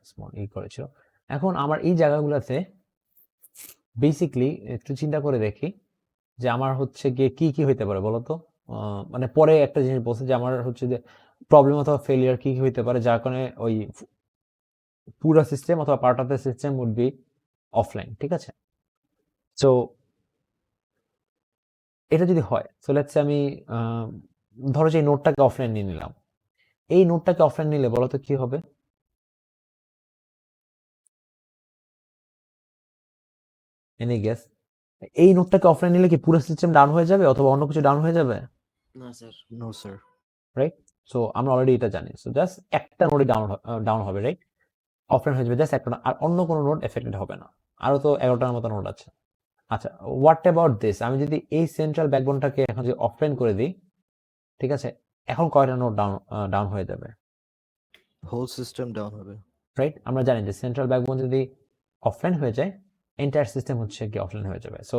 স্মল করেছিল। এখন আমার এই জায়গাগুলোতে বেসিকলি একটু চিন্তা করে দেখি যে আমার হচ্ছে গিয়ে কি কি হইতে পারে বলতো। মানে পরে একটা জিনিস বলছে যে আমার হচ্ছে যে প্রবলেম অথবা ফেলিয়ার কি কি হইতে পারে, যার কারণে ওই পুরো সিস্টেম অথবা part of the system would be offline, ঠিক আছে? সো এটা যদি হয়, সো লেটস আমি ধরো যে এই নোটটাকে অফলাইন নিয়ে নিলাম, এই নোটটাকে অফলাইন নিলে বলতো কি হবে? Any guess? এই নোটটাকে অফলাইন নিলে কি পুরো সিস্টেম ডাউন হয়ে যাবে অথবা অন্য কিছু ডাউন হয়ে যাবে? না sir. No sir. Right? So আমরা অলরেডি এটা জানি। সো জাস্ট একটা নোডে ডাউন হবে, রাইট? অফলাইন হয়ে যাবে জাস্ট একটা, আর অন্য কোনো নোড এফেক্টেড হবে না। আরো তো 11টার মতো নোড আছে। আচ্ছা, হোয়াট অ্যাবাউট দিস? আমি যদি এই সেন্ট্রাল ব্যাকবোনটাকে এখন যদি অফলাইন করে দিই, ঠিক আছে, এখন কয়টা নোড ডাউন হয়ে যাবে? হোল সিস্টেম ডাউন হবে। রাইট? আমরা জানি যে সেন্ট্রাল ব্যাকবোন যদি অফলাইন হয়ে যায়, এন্টায়ার সিস্টেম হচ্ছে কি অফলাইন হয়ে যাবে। সো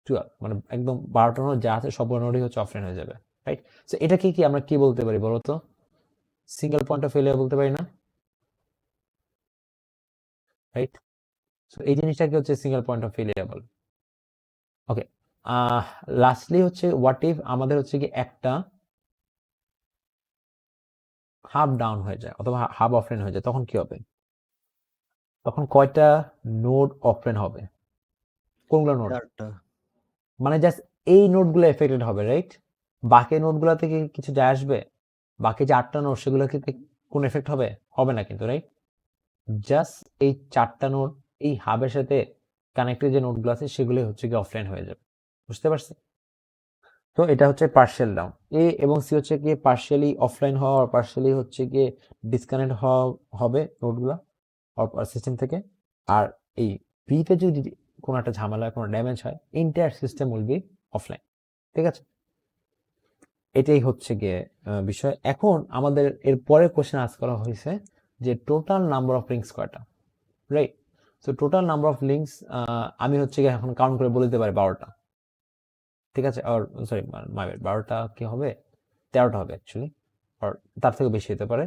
12, মানে একদম 12টা নোড যা আছে সবগুলো নোডই হচ্ছে অফলাইন হয়ে যাবে, রাইট? সো এটাকে কি আমরা কি বলতে পারি বলো তো? সিঙ্গেল পয়েন্ট অফ ফেলিয়ার বলতে পারি না? রাইট? সো এই জিনিসটাকে হচ্ছে সিঙ্গেল পয়েন্ট অফ ফেলিয়ার বলে। ওকে, লাস্টলি হচ্ছে হোয়াট ইফ আমাদের হচ্ছে কি একটা হাব ডাউন হয়ে যায় অথবা হাব অফলাইন হয়ে যায়, তখন কি হবে? তখন কয়টা নোড অফলাইন হবে? কোনগুলো নোড? 4টা। মানে জাস্ট এই নোডগুলো এফেক্টেড হবে, রাইট? বাকি নোডগুলো থেকে কিছু যায় আসবে? বাকি যে 8টা নোড সেগুলো কি কোন এফেক্ট হবে? হবে না কিন্তু, রাইট? জাস্ট এই 4টা নোড এই হাবের সাথে কানেক্টেড যে নোডগুলো আছে সেগুলোই হচ্ছে কি অফলাইন হয়ে যাবে। বুঝতে পারছি? তো এটা হচ্ছে পার্শিয়াল ডাউন। এ এবং সি হচ্ছে গিয়ে পার্শিয়ালি অফলাইন হওয়া আর পার্শিয়ালি হচ্ছে গিয়ে ডিসকানেক্ট হওয়া হবে নোডগুলো সিস্টেম থেকে। আর এই বিতে যদি কোনো একটা ঝামেলা, কোনো ড্যামেজ হয়, entire system will be offline, ঠিক আছে? এটাই হচ্ছে গিয়ে বিষয়। এখন আমাদের এর পরে কোশ্চেন আস্ক করা হয়েছে যে টোটাল নাম্বার অফ লিঙ্কস কয়টা, right? So total number of links আমি হচ্ছে গিয়ে এখন কাউন্ট করে বলে দিতে পারি 12টা, ঠিক আছে? আর সরি, মাই ব্যাড, 12টা কি হবে? 13টা হবে অ্যাকচুয়ালি, আর তার থেকে বেশি হতে পারে।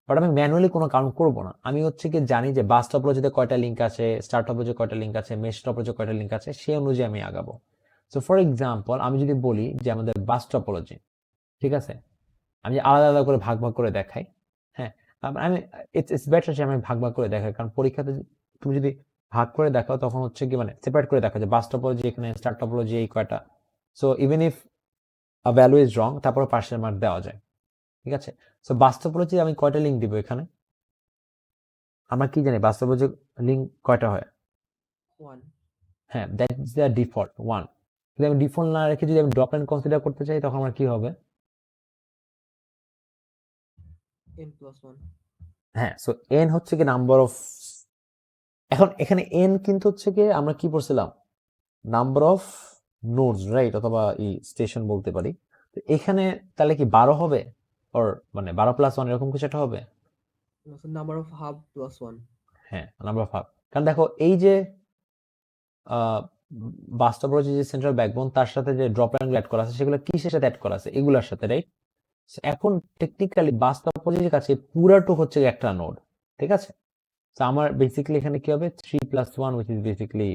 বাট আমি ম্যানুয়ালি কোনো কাউন্ট করবো না। আমি হচ্ছে কি জানি যে বাস টপোলজিতে কয়টা লিঙ্ক আছে, স্টার টপোলজিতে কয়টা লিঙ্ক আছে, মেশ টপোলজিতে কয়টা লিঙ্ক আছে, সেই অনুযায়ী আমি আগাবো। সো ফর এক্সাম্পল, আমি যদি বলি যে আমাদের বাস টপোলজি, ঠিক আছে, আমি আলাদা আলাদা করে ভাগ ভাগ করে দেখাই। হ্যাঁ, আমি ইটস বেটার যে আমি ভাগ ভাগ করে দেখাই, কারণ পরীক্ষাতে তুমি যদি ভাগ করে দেখাও তখন হচ্ছে কি মানে সেপারেট করে দেখো যে বাস টপোলজি এখানে, স্টার টপোলজি এই কয়টা। So even if a value is wrong, তারপরে পার্সিয়াল মার্ক দেওয়া যায়, ঠিক আছে? সো বাস্তবলজি আমি কয়টা লিঙ্ক দিব এখানে? আমরা কি জানি বাস্তবলজি লিঙ্ক কয়টা হয়? 1। হ্যাঁ, দ্যাট ইজ দ্য ডিফল্ট 1। যদি আমি ডিফল্ট না রেখে যদি আমি ড্রপ এন্ড কনসিডার করতে চাই তখন আমার কি হবে? n plus 1 হ্যাঁ, সো এন হচ্ছে কি নাম্বার অফ, এখন এখানে এন কিন্তু হচ্ছে কি আমরা কি পড়ছিলাম, নাম্বার অফ নোডস, রাইট, অথবা এই স্টেশন বলতে পারি। তো এখানে তাহলে কি 12 হবে, অর মানে 12+1 এরকম কিছু একটা হবে। number of hub plus 1 হ্যাঁ, নাম্বার অফ হাব, কারণ দেখো এই যে বাস্তব যে সেন্ট্রাল ব্যাকবোন তার সাথে যে ড্রপ লাইন অ্যাড করা আছে সেগুলো কিসের সাথে অ্যাড করা আছে, এগুলোর সাথে, রাইট। এখন টেকনিক্যালি বাস্তব পজিটির কাছে পুরাটুক হচ্ছে একটা নোড, ঠিক আছে। তো আমার বেসিক্যালি এখানে কি হবে, 3+1 উইচ ইজ বেসিক্যালি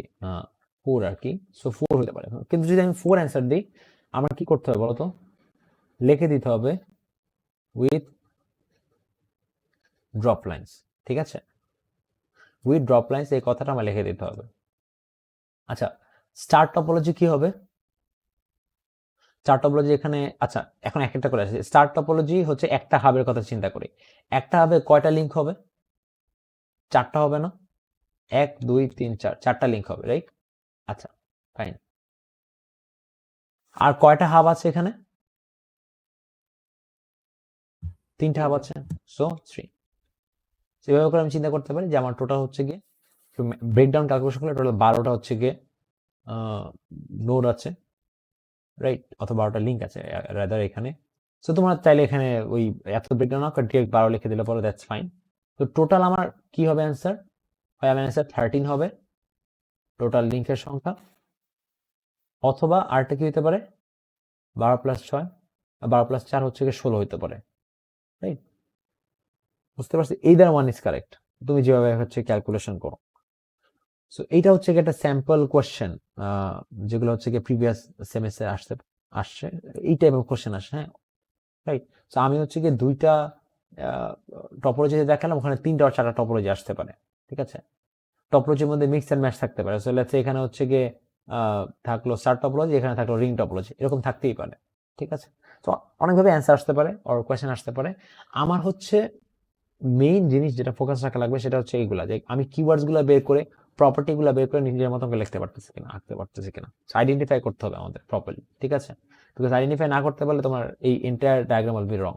4 আর কি, সো 4 হতে পারে। কিন্তু যদি আমি 4 অ্যান্সার দিই, আমার কি করতে হবে বলতো, লিখে দিতে হবে উইথ ড্রপ লাইন্স, ঠিক আছে, উইথ ড্রপ লাইন্স এই কথাটা আমার লিখে দিতে হবে। আচ্ছা, স্টার টপোলজি কি হবে, স্টার টপোলজি এখানে, আচ্ছা এখন এক একটা করে আসে। স্টার টপোলজি হচ্ছে একটা হাবের কথা চিন্তা করি, একটা হাবে কয়টা লিংক হবে, 4টা হবে না, 1 2 3 4, 4টা লিংক হবে, রাইট। আচ্ছা ফাইন, আর কয়টা হাব আছে এখানে, 3টা হাব আছে, সো 3। এভাবে করে আমি চিন্তা করতে পারি যে আমার টোটাল হচ্ছে গিয়ে ব্রেকডাউন ক্যালকুলেশন করলে টোটাল 12টা হচ্ছে গিয়ে নোড আছে, রাইট, অথবা 12টা লিঙ্ক আছে রাদার এখানে। সো তোমরা চাইলে এখানে ওই এত ব্রেকডাউন না করে ডিরেক্ট 12 লিখে দিলে পরে দ্যাটস ফাইন। তো টোটাল আমার কি হবে অ্যান্সার, হয় আমার অ্যান্সার 13 হবে টোটাল লিঙ্কের সংখ্যা, অথবা আরটা কি হতে পারে 12+6, 12+4 হচ্ছে গিয়ে 16 হতে পারে, রাইট। বুঝতে পারছি, এইদার ওয়ান ইজ কারেক্ট, তুমি যেভাবে হচ্ছে ক্যালকুলেশন করো। সো এইটা হচ্ছে গিয়ে একটা স্যাম্পল কোয়েশ্চেন, যেগুলো হচ্ছে গিয়ে প্রিভিয়াস সেমিস্টার আসছে এই টাইপের কোয়েশ্চেন আসে, হ্যাঁ, রাইট। সো আমি হচ্ছে গিয়ে 2টা টপোলজি দেখালাম, ওখানে 3টা আর 4টা টপোলজি আসতে পারে, ঠিক আছে। টপোলজির মধ্যে মিক্স এন্ড ম্যাচ থাকতে পারে, সো লেটস সে এখানে হচ্ছে গিয়ে থাকলো স্টার টপোলজি, এখানে থাকলো রিং টপোলজি, এরকম থাকতেই পারে, ঠিক আছে। তো অনেকভাবে অ্যান্সার আসতে পারে অর কোয়েশ্চেন আসতে পারে। আমার হচ্ছে মেইন জিনিস যেটা ফোকাস রাখা লাগবে সেটা হচ্ছে এইগুলা, যে আমি কিওয়ার্ডস গুলা বের করে প্রপার্টি গুলা বের করে নিজের মতো করে লিখতে পারতেছি কিনা, আঁকতে পারতেছি কিনা, আইডেন্টিফাই করতে হবে আমাদের প্রপারলি, ঠিক আছে। বিকজ আইডেন্টিফাই না করতে পারলে তোমার এই entire diagram will be wrong.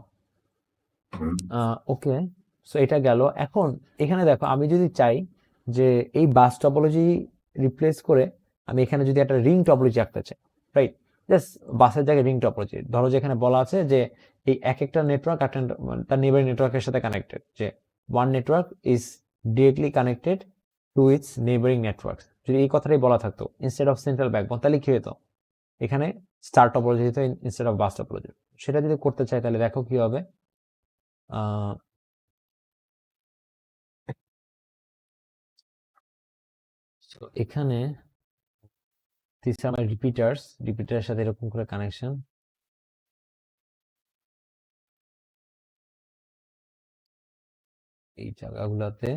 Okay, so এটা গেল। এখন এখানে দেখো আমি যদি চাই যে এই বাস টপোলজি রিপ্লেস করে আমি এখানে যদি একটা রিং টপোলজি আঁকতে চাই, রাইট, জাস্ট বাসের জায়গায় রিং টপোলজি, ধরো যেখানে বলা আছে যে এই এক একটা নেটওয়ার্ক একটা তার নেবারিং নেটওয়ার্কের সাথে কানেক্টেড, যে one network is directly connected to its neighbouring network, যদি এই কথাটাই বলা থাকতো ইনস্টেড অফ সেন্ট্রাল ব্যাকবোন, তাহলে কি হতো, এখানে স্টার টপোলজি হতো ইনস্টেড অফ বাস টপোলজি। সেটা যদি করতে চাই তাহলে দেখো কি হবে, তো এখানে দিস আর মাই রিপিটার্স, রিপিটারের সাথে এরকম করে কানেকশন, এই জায়গাগুলোতে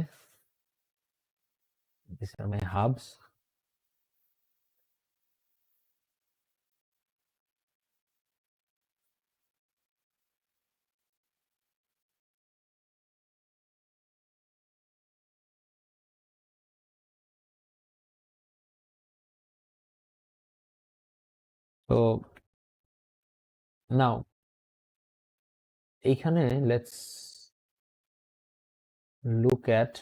দিস আর মাই হাবস। তো নাও এইখানে লেটস লুক অ্যাট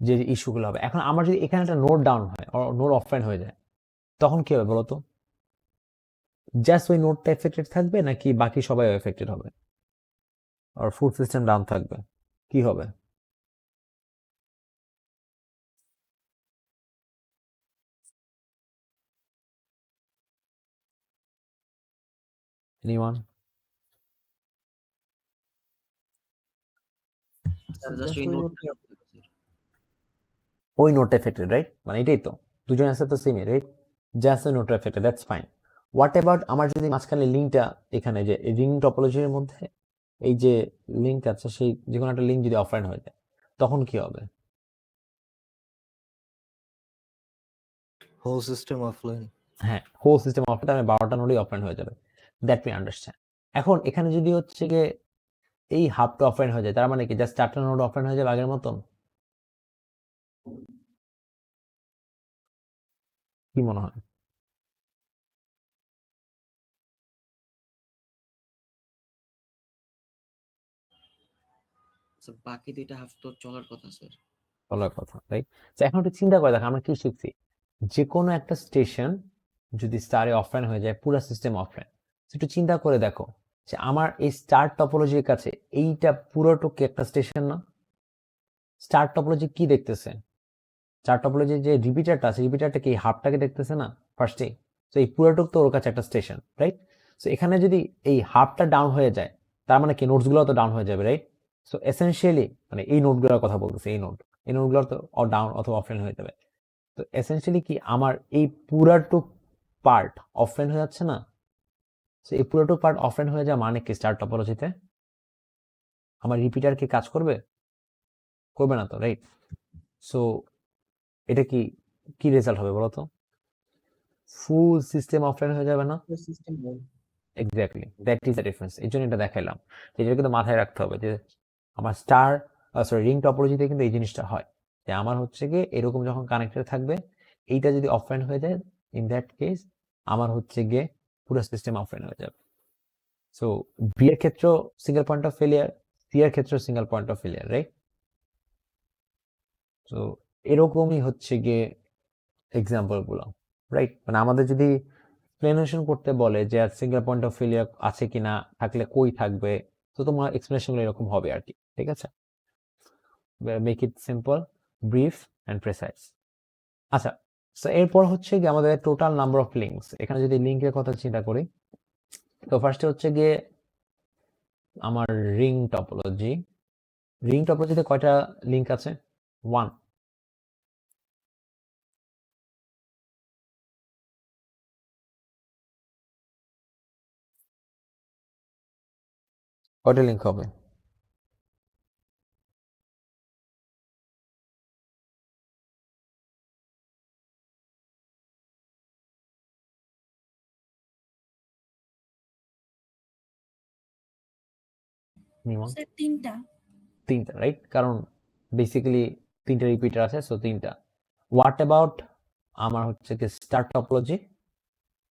যে ইস্যুগুলো হবে। এখন আমার যদি এখানে একটা নোট ডাউন হয়, নোট অফলাইন হয়ে যায়, তখন কি হবে বলতো, জাস্ট ওই নোটটা এফেক্টেড থাকবে নাকি বাকি সবাই এফেক্টেড হবে, আর ফুল সিস্টেম ডাউন থাকবে, কি হবে? এনিওয়ান? just ওই নোটটা ওই নোটটা এফেক্টেড, রাইট, মানে এটাই তো, দুজন অ্যান্সার তো সেমই, রাইট, জাস্ট ওই নোটটা affected, that's fine. What about আমার যদি মাঝখানে লিঙ্কটা, এখানে যে রিং টপোলজির মধ্যে এই যে লিঙ্ক আছে, সেই যে কোনো একটা লিঙ্ক যদি অফলাইন হয়ে যায়, তখন কি হবে? Whole system offline. হ্যাঁ, হোল সিস্টেম অফলাইন, আমি 12টা নোডই অফলাইন হয়ে যাবে, দ্যাট মি আন্ডারস্ট্যান্ড। এখন এখানে যদি হচ্ছে গিয়ে এই হাবটা অফলাইন হয়ে যায়, তার মানে কি জাস্ট 4টা নোড অফলাইন হয়ে যাবে আগের মতন, কি মনে হয়? স্যার বাকি দুইটা হাফ তো চলার কথা স্যার। বলার কথা, রাইট? এখন একটু চিন্তা করে দেখো আমরা কি শিখছি। যে কোনো একটা স্টেশন যদি স্টারে অফলাইন হয়ে যায়, পুরো সিস্টেম অফলাইন। একটু চিন্তা করে দেখো যে আমার এই স্টার টপোলজির কাছে এইটা পুরোটুকু একটা স্টেশন না? স্টার টপোলজি কি দেখতেছে? স্টার টপোলজির যে রিপিটারটা আছে, রিপিটারটা কি হাফটাকে দেখতেছে না ফার্স্টে? তো এই পুরোটুক তো ওর কাছে একটা স্টেশন, রাইট? সো এখানে যদি এই হাফটা ডাউন হয়ে যায়, তার মানে কি নোটসগুলো তো ডাউন হয়ে যাবে, রাইট? সো এসেনশিয়ালি মানে এই নোটগুলোর কথা বলতেছে, এই নোটগুলো তো ডাউন অথবা অফলাইন হয়ে যাবে। তো এসেনশিয়ালি কি আমার এই পুরাটুক পার্ট অফলাইন হয়ে যাচ্ছে না? তো এই পুরাটুক পার্ট অফলাইন হয়ে যাওয়া মানে কি স্টার টপোলজিতে? আমার রিপিটার কি কাজ করবে? করবে না তো, রাইট? সো এটা কি কি রেজাল্ট হবে বলো তো? ফুল সিস্টেম অফলাইন হয়ে যাবে না? System exactly, that is the difference. এই জন্য এটা দেখাইলাম, এটা কিন্তু মাথায় রাখতে হবে যে আমার স্টার রিং টপোলজিতে কিন্তু এই জিনিসটা হয় যে আমার হচ্ছে গিয়ে এরকম যখন কানেক্টেড থাকবে, এইটা যদি অফলাইন হয়ে যায়, ইন দ্যাট কেস আমার হচ্ছে গিয়ে পুরো সিস্টেম অফলাইন হয়ে যাবে। সো বি এর ক্ষেত্রেও single point of failure, C এর ক্ষেত্রেও single point of failure, right? তো এরকমই হচ্ছে গিয়ে এক্সাম্পল গুলো, রাইট? মানে আমাদের যদি এক্সপ্লেনেশন করতে বলে যে সিঙ্গেল পয়েন্ট অফ ফেলিয়ার আছে কিনা, থাকলে কই থাকবে, তো তোমার এক্সপ্লেনেশনগুলো এরকম হবে আর কি, ঠিক আছে? Make it simple, brief and precise. আচ্ছা, তো এরপর হচ্ছে গিয়ে আমাদের টোটাল নাম্বার অফ লিঙ্কস। এখানে যদি লিঙ্কের কথা চিন্তা করি, তো ফার্স্টে হচ্ছে গিয়ে আমার রিং টপোলজি। রিং টপোলজিতে কয়টা লিঙ্ক আছে? 1। কয়টা লিঙ্ক হবে? মিনিমাম স্যার তিনটা। তিনটা, রাইট? কারণ বেসিক্যালি তিনটা রিপিটার আছে, সো তিনটা। হোয়াট অ্যাবাউট আমার হচ্ছে কি স্টার টপোলজি?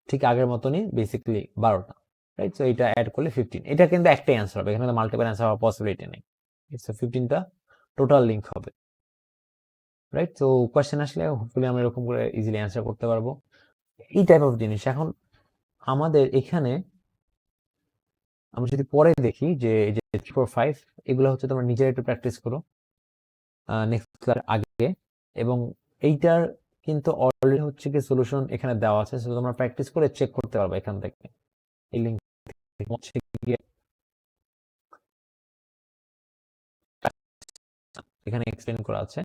ঠিক আগের মতনই বেসিক্যালি 12টা, রাইট? সো এটা অ্যাড করলে 15। এটা কিন্তু একটাই অ্যান্সার হবে, এখানে তো মাল্টিপল অ্যান্সার হওয়ার পসিবিলিটি নেই। সো 15টা টোটাল লিঙ্ক হবে, রাইট? তো কোয়েশ্চেন আসলে হোপফুলি আমরা এরকম করে ইজিলি অ্যান্সার করতে পারবো এই টাইপ অফ জিনিস। এখন আমাদের এখানে আমরা যদি পরে দেখি যে এই যে 3, 4, 5 এগুলো হচ্ছে তোমরা নিজেরা একটু প্র্যাকটিস করো নেক্সট ক্লাস আগে, এবং এইটার কিন্তু অলরেডি হচ্ছে কি সলিউশন এখানে দেওয়া আছে, সো তোমরা প্র্যাকটিস করে চেক করতে পারবে এখান থেকে। এই লিঙ্ক হচ্ছে গিয়ে এখানে এক্সপ্লেন করা আছে,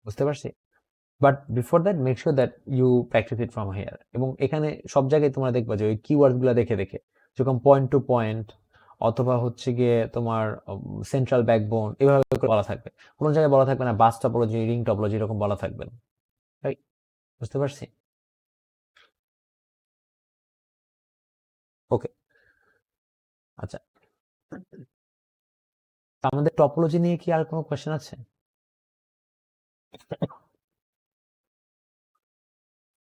বুঝতে পারছি? But before that make sure that you practise it from here. এবং এখানে সব জায়গায় তোমরা দেখবা যে ওই কিওয়ার্ড গুলো দেখে দেখে, যেরকম পয়েন্ট টু পয়েন্ট অথবা হচ্ছে গিয়ে তোমার সেন্ট্রাল ব্যাকবোন, এভাবে করে বলা থাকবে। কোনো জায়গায় বলা থাকবে না বাস টপোলজি, রিং টপোলজি, এরকম বলা থাকবে না, রাইট? বুঝতে পারছি? ওকে, আচ্ছা। আমাদের টপোলজি নিয়ে কি আর কোনো কোয়েশ্চেন আছে?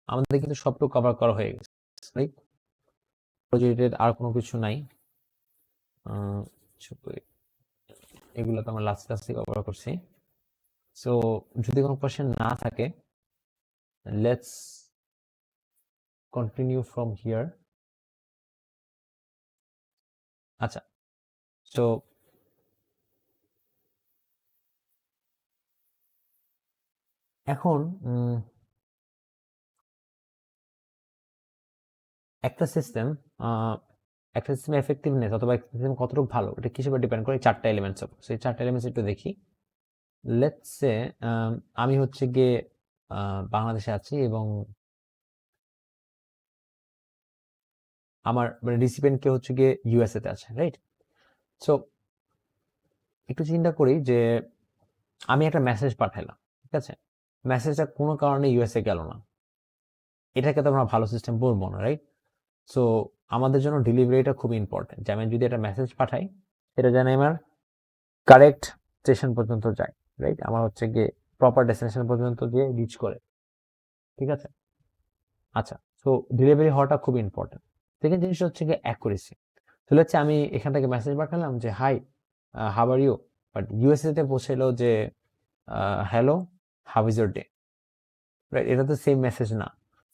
আমাদের কিন্তু সবটুকু কভার করা হয়ে গেছে, রাইট? রিলেটেড আর কোনো কিছু নাই। এগুলো তো আমরা লাস্ট ক্লাসে কভার করছি। সো যদি কোনো কোয়েশ্চেন না থাকে, লেটস কন্টিনিউ ফ্রম হিয়ার। আচ্ছা, সো এখন একটা সিস্টেম এফেক্টিভনেস অথবা একটা সিস্টেম কতটুকু ভালো, এটা কিসের উপর ডিপেন্ড করে? চারটা এলিমেন্টস উপর। সেই চারটা এলিমেন্টস একটু দেখি। লেটস সে আমি হচ্ছে গিয়ে বাংলাদেশে আছি এবং আমার রিসিপিয়েন্ট কে হচ্ছে গিয়ে ইউএসএ তে আছে, রাইট? সো একটু চিন্তা করি যে আমি একটা মেসেজ পাঠাইলাম, ঠিক আছে? মেসেজটা কোনো কারণে ইউএসএ গেল না, এটাকে তো আমরা ভালো সিস্টেম বলবো না, রাইট? সো আমাদের জন্য ডেলিভারিটা খুব ইম্পর্টেন্ট, যে আমি যদি একটা মেসেজ পাঠাই সেটা যেন আমার কারেক্ট স্টেশন পর্যন্ত যায়, রাইট? আমার হচ্ছে গিয়ে প্রপার ডেস্টিনেশন পর্যন্ত গিয়ে রিচ করে, ঠিক আছে? আচ্ছা, সো ডেলিভারি হওয়াটা খুব ইম্পর্টেন্ট। সেকেন্ড জিনিসটা হচ্ছে গিয়ে অ্যাকুরেসি। তো হচ্ছে আমি এখান থেকে মেসেজ পাঠালাম যে hi how are you, but USA তে পৌঁছাইলো যে hello how is your day, right? এটা তো সেম মেসেজ না।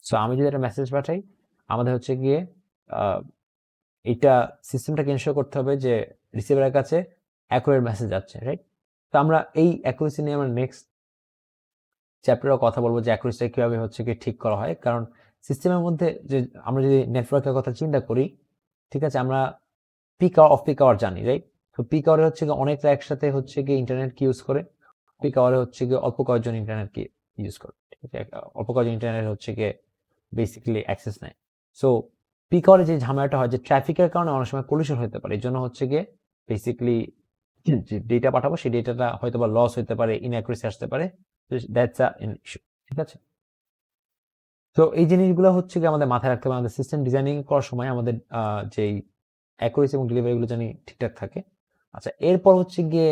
সো আমি যদি একটা মেসেজ পাঠাই, আমাদের হচ্ছে গিয়ে এটা সিস্টেমটাকে এনশিওর করতে হবে যে রিসিভারের কাছে অ্যাকুরেট মেসেজ যাচ্ছে, রাইট? তো আমরা এই অ্যাকুরেসি নিয়ে আমরা নেক্সট চ্যাপ্টারেও কথা বলবো যে অ্যাকুরেসিটা কিভাবে হচ্ছে কি ঠিক করা হয়। কারণ সিস্টেমের মধ্যে যে আমরা যদি নেটওয়ার্কের কথা চিন্তা করি, ঠিক আছে, আমরা peak hour of peak hour জানি, রাইট? তো পিক আওয়ারে হচ্ছে কি অনেকটা একসাথে হচ্ছে কি ইন্টারনেট কি ইউজ করে, পিক আওয়ারে হচ্ছে কি অল্প কয়েকজন ইন্টারনেট কি ইউজ করে, ঠিক আছে, অল্প কয়েকজন ইন্টারনেট হচ্ছে কি বেসিক্যালি অ্যাক্সেস নেয়। সো পিক আওয়ারে যে ঝামেলাটা হয় যে ট্রাফিকের কারণে অনেক সময় কলিশন হতে পারে, এই জন্য হচ্ছে গিয়ে বেসিক্যালি যে ডেটা পাঠাবো সেই ডেটাটা হয়তো বা লস হতে পারে, ইনঅ্যাকুরেসি আসতে পারে, দ্যাটস আ ইস্যু, ঠিক আছে? তো এই জিনিসগুলো হচ্ছে কি আমাদের মাথায় রাখতে হবে, আমাদের সিস্টেম ডিজাইনিং করার সময় আমাদের যেই অ্যাকুরেসি এবং ডেলিভারি গুলো জানি ঠিকঠাক থাকে। আচ্ছা, এরপর হচ্ছে গিয়ে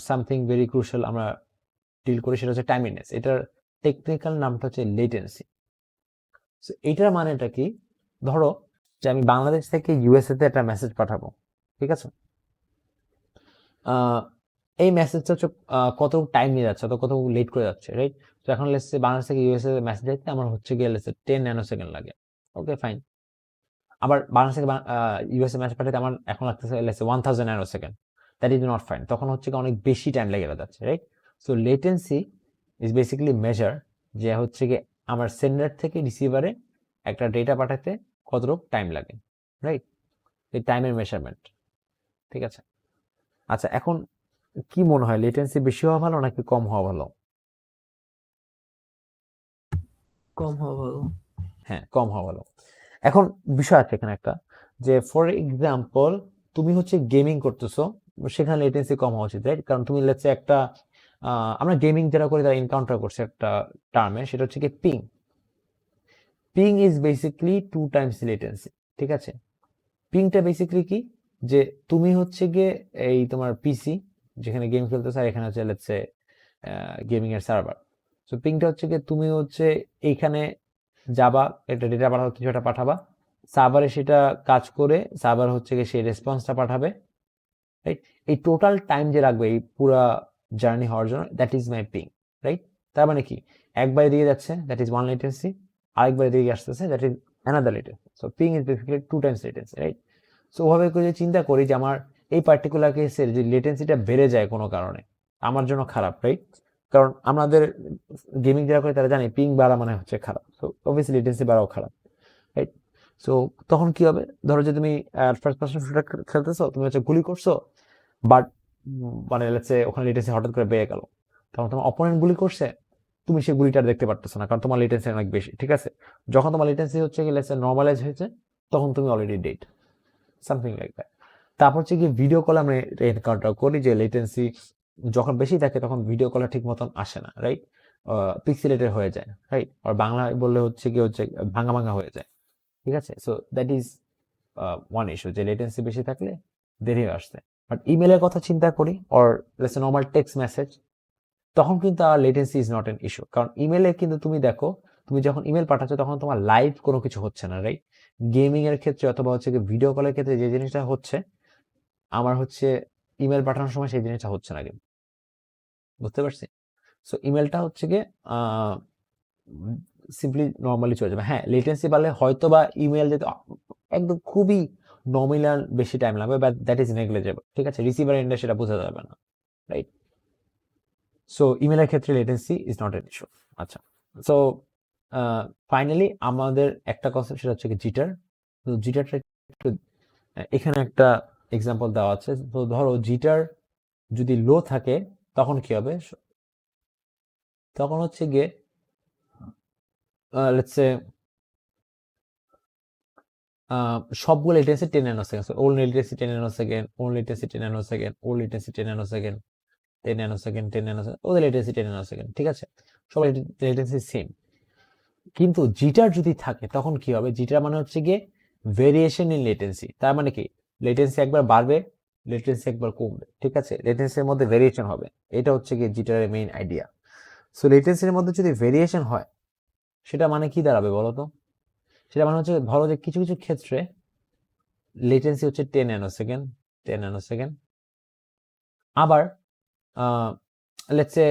সামথিং ভেরি ক্রুশাল আমরা ডিল করি, সেটা হচ্ছে টাইমিংনেস। এটার টেকনিক্যাল নামটা হচ্ছে লেটেন্সি। সো এটার মানেটা কি? ধরো যে আমি বাংলাদেশ থেকে ইউএসএ তে একটা মেসেজ পাঠাবো, ঠিক আছে? এই মেসেজটা হচ্ছে কত টাইম নিয়ে যাচ্ছে, কত লেট করে যাচ্ছে, রাইট? তো এখন লেটস সে বাংলাদেশ থেকে ইউএসএ মেসেজ যাইতে আমার হচ্ছে গিয়ে লেটস সে 10 ন্যানো সেকেন্ড লাগে। Okay fine. আবার বাংলাদেশ থেকে ইউএসএ মেসেজ পাঠাতে আমার এখন লাগতেছে let's say 1000 nano second. That is not fine. তখন হচ্ছে কি অনেক বেশি টাইম লেগে যাচ্ছে, right? So latency is basically measure যে হচ্ছে কি আমার সেন্ডার থেকে রিসিভারে একটা ডেটা পাঠাতে কতটুকু টাইম লাগে, রাইট? এই টাইমের মেজারমেন্ট, ঠিক আছে? আচ্ছা, এখন কি মনে হয় লেটেন্সি বেশি হওয়া ভালো নাকি কম হওয়া ভালো? কম হওয়া ভালো। হ্যাঁ, কম হওয়া ভালো। এখন বিষয় আছে এখানে একটা, যে ফর এক্সাম্পল তুমি হচ্ছে গেমিং করতেছো, সেখানে লেটেন্সি কম হওয়া উচিত, রাইট? কারণ তুমি লেটস একটা আমরা গেমিং যারা করি তারা এনকাউন্টার করছে একটা টার্মে, সেটা হচ্ছে কি ping. Ping is basically 2 times latency, ঠিক আছে? পিংটা বেসিক্যালি কি, যে তুমি হচ্ছে গিয়ে এই তোমার পিসি যেখানে গেম খেলতেছো আর এখানে হচ্ছে লেটস সে গেমিং এর সার্ভার। সো পিংটা হচ্ছে গিয়ে তুমি হচ্ছে এইখানে যাবা, একটা ডেটা পাঠাবো, কিছু একটা পাঠাবা, সার্ভারে সেটা কাজ করে সার্ভার হচ্ছে গিয়ে সেই রেসপন্সটা পাঠাবে, রাইট? এই টোটাল টাইম যে লাগবে এই পুরা জার্নি হওয়ার জন্য, that is my ping, right? তার মানে কি, একবার এদিকে যাচ্ছে দ্যাট ইজ 1 লেটেন্সি, আরেকবার এদিকে আসতেছে that is another latency. So ping is basically 2 times latency, right? So ওভাবে করে যদি চিন্তা করি যে আমার এই পার্টিকুলার কেসের যে লেটেন্সিটা বেড়ে যায় কোনো কারণে, আমার জন্য খারাপ, রাইট? কারণ আমাদের গেমিং যারা করে তারা জানে পিং বাড়া মানে হচ্ছে খারাপ, সো অবভিয়াসলি লেটেন্সি বাড়াও খারাপ, রাইট? সো তখন কি হবে, ধরো যে তুমি ফার্স্ট পারসন শুটার খেলতেছো, তুমি হচ্ছে গুলি করছো, বাট মানে লেটস সে ওখানে লেটেন্সি হঠাৎ করে বেড়ে গেল, তখন তোমার অপোনেন্ট গুলি করছে, তুমি সেই গুলিটা দেখতে পারতেছো না কারণ তোমার লেটেন্সি অনেক বেশি, ঠিক আছে? যখন তোমার লেটেন্সি হচ্ছে কি লেটস সে নর্মালাইজ হয়েছে, তখন তুমি already dead, something like that. তারপর হচ্ছে কি ভিডিও কল আমরা এনকাউন্টার করি যে লেটেন্সি যখন বেশি থাকে তখন ভিডিও কলে ঠিক মতন আসে না, রাইট? পিক্সেলেটেড হয়ে যায়, রাইট? আর বাংলায় বললে হচ্ছে কি হচ্ছে ভাঙা ভাঙা হয়ে যায়, ঠিক আছে? So that is one is to, যে লেটেন্সি বেশি থাকলে দেরি হয়ে আসছে। বাট ইমেলের কথা চিন্তা করি or let's normal text message, তখন কিন্তু আর latency is not an issue. কারণ ইমেলে কিন্তু তুমি দেখো, তুমি যখন ইমেল পাঠাচ্ছ তখন তোমার লাইভ কোনো কিছু হচ্ছে না, রাইট? গেমিং এর ক্ষেত্রে অথবা হচ্ছে ভিডিও কলের ক্ষেত্রে যে জিনিসটা হচ্ছে, আমার হচ্ছে ইমেল পাঠানোর সময় সেই জিনিসটা হচ্ছে না, কিন্তু বুঝতে পারছি। সো ইমেলটা হচ্ছে গিয়ে সিম্পলি নর্মালি চলে যাবে। হ্যাঁ, লেটেন্সি বাড়লে হয়তো বা ইমেল যেতে একদম খুবই নমিনাল বেশি টাইম লাগবে, বাট দ্যাট ইজ নেগলিজেবল, ঠিক আছে? রিসিভার এন্ডে সেটা বোঝা যাবে না, রাইট? সো ইমেলের ক্ষেত্রে latency is not an issue. আচ্ছা, সো ফাইনালি আমাদের একটা কনসেপ্ট, সেটা হচ্ছে কি জিটার। তো জিটারটা একটু এখানে একটা এক্সাম্পল দেওয়া আছে। তো ধরো জিটার যদি লো থাকে তখন কি হবে, তখন হচ্ছে গিয়ে লেটস সে সবগুলো latency 10 nano second, old latency 10 nano second, old latency 10 nano second, old latency 10 nano second, 10 nano second, 10 nano second, ওদের লেটেন্সি 10 ন্যানো সেকেন্ড, ঠিক আছে? সবাই লেটেন্সি সেম। কিন্তু জিটার যদি থাকে তখন কি হবে, জিটার মানে হচ্ছে গিয়ে ভেরিয়েশন ইন লেটেন্সি। তার মানে কি, লেটেন্সি একবার বাড়বে, লেটেন্সি একবার কমবে, ঠিক আছে? লেটেন্সির মধ্যে ভেরিয়েশন হবে, এটা হচ্ছে গিয়ে জিটারের মেইন আইডিয়া। সো লেটেন্সির মধ্যে যদি ভেরিয়েশন হয়, সেটা মানে কি দাঁড়াবে বলো তো? সেটা মানে হচ্ছে ধরো যে কিছু কিছু ক্ষেত্রে লেটেন্সি হচ্ছে 10 ন্যানোসেকেন্ড 10 ন্যানোসেকেন্ড। আবার লেটস সে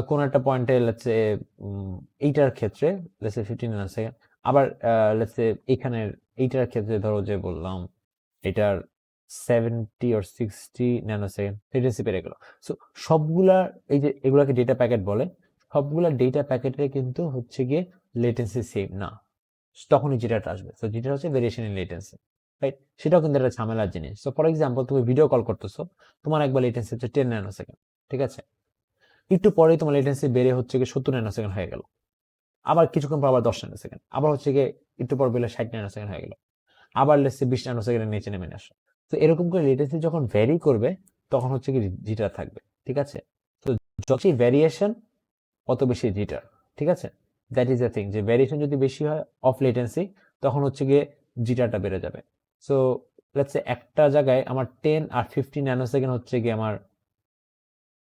কোন একটা পয়েন্টে লেটস সে এইটার ক্ষেত্রে লেটস সে 15 ন্যানোসেকেন্ড। আবার লেটস সে এখানের এইটার ক্ষেত্রে ধরো যে বললাম এটার 70 or 60 ন্যানোসেকেন্ড লেটেন্সি বেড়ে গেল। সো সবগুলা এই যে এগুলাকে ডেটা প্যাকেট বলে, সবগুলা ডেটা প্যাকেটে কিন্তু হচ্ছে গিয়ে লেটেন্সি সেম না, তখনই জিটারটা আসবে। সো জিটার হচ্ছে ভেরিয়েশন ইন লেটেন্সি, রাইট? সেটাও কিন্তু একটা ঝামেলার জিনিস। সো ফর এক্সাম্পল তুমি ভিডিও কল করতেছো, তোমার একবার লেটেন্সি হচ্ছে 10 ন্যানোসেকেন্ড, ঠিক আছে? একটু পরেই তোমার লেটেন্সি বেড়ে হচ্ছে গিয়ে 70 ন্যানোসেকেন্ড হয়ে গেল। আবার কিছুক্ষণ পর আবার 10 ন্যানোসেকেন্ড, আবার হচ্ছে গিয়ে একটু পর বেলে 60 ন্যানোসেকেন্ড হয়ে গেল, আবার লেটস সে 20 ন্যানোসেকেন্ডের নিচে নেমে আসে। তো এরকম করে লেটেন্সি যখন ভ্যারি করবে তখন হচ্ছে কি জিটার থাকবে, ঠিক আছে? তো যতই ভ্যারিয়েশন অত বেশি জিটার, ঠিক আছে? দ্যাট ইজ দ্য থিং, যে ভ্যারিয়েশন যদি বেশি হয় অফ লেটেন্সি তখন হচ্ছে গিয়ে জিটারটা বেড়ে যাবে। সো লেটস সে একটা জায়গায় আমার 10 আর 50 ন্যানোসেকেন্ড হচ্ছে গিয়ে আমার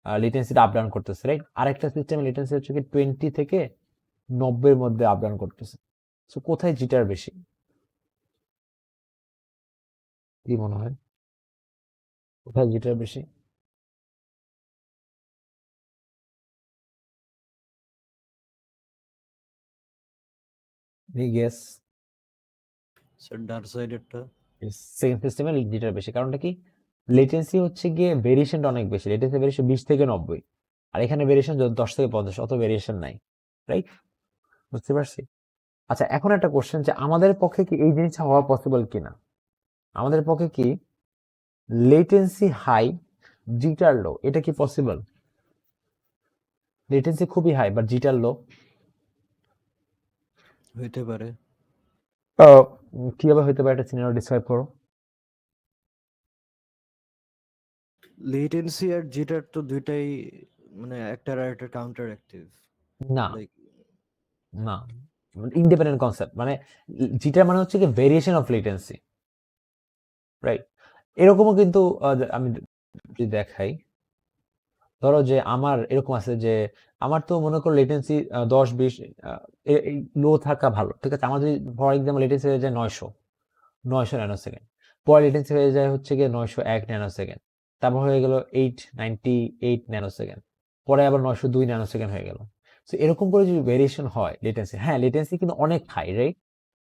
লেটেন্সিটা আপ ডাউন করতেছে, রাইট? আরেকটা সিস্টেমে লেটেন্সি হচ্ছে কি 20 থেকে 90 এর মধ্যে আপ ডাউন করতেছে। সো কোথায় জিটার বেশি, কি মনে হয়? কোথায় জিটার বেশি? গেস। স্যার ডান সাইডেরটা। সেকেন্ড সিস্টেমে জিটার বেশি, কারণটা কি? লেটেন্সি হচ্ছে গিয়ে ভেরিয়েশনটা অনেক বেশি, লেটেন্সি ভেরিয়েশন 20 থেকে 90, আর এখানে ভেরিয়েশন 10 থেকে 50, অত ভেরিয়েশন নাই, রাইট? বুঝতে পারছি। আচ্ছা, এখন একটা কোশ্চেন, যে আমাদের পক্ষে কি এই জিনিসটা হওয়া পসিবল কিনা? আমাদের পক্ষে কি লেটেন্সি হাই জিটার লো, এটা কি পসিবল? লেটেন্সি খুবই হাই বাট জিটার লো, হইতে পারে। কিভাবে হতে পারে এটা সিনারিও ডিসক্রাইব করো। লেটেন্সি আর জিটার তো দুইটাই মানে একটার আর একটা কাউন্টার অ্যাক্টিভ, না লাইক না, ইন্ডিপেন্ডেন্ট কনসেপ্ট, মানে জিটার মানে হচ্ছে কি ভেরিয়েশন অফ লেটেন্সি, রাইট? এরকমও কিন্তু আমি যদি দেখাই, ধরো যে আমার এরকম আছে যে আমার তো মনে করো লেটেন্সি 10-20 লো থাকা ভালো, ঠিক আছে? আমার যদি ফর এক্সাম্পল লেটেন্সি হয়ে যায় 900 ন্যানোসেকেন্ড, পরে লেটেন্সি হয়ে যায় হচ্ছে গিয়ে 901 ন্যানোসেকেন্ড, তারপর হয়ে গেল 898 ন্যানোসেকেন্ড, পরে আবার 902 ন্যানোসেকেন্ড হয়ে গেল। তো এরকম করে যদি ভেরিয়েশন হয় লেটেন্সি, হ্যাঁ লেটেন্সি কিন্তু অনেক হাই, রাইট?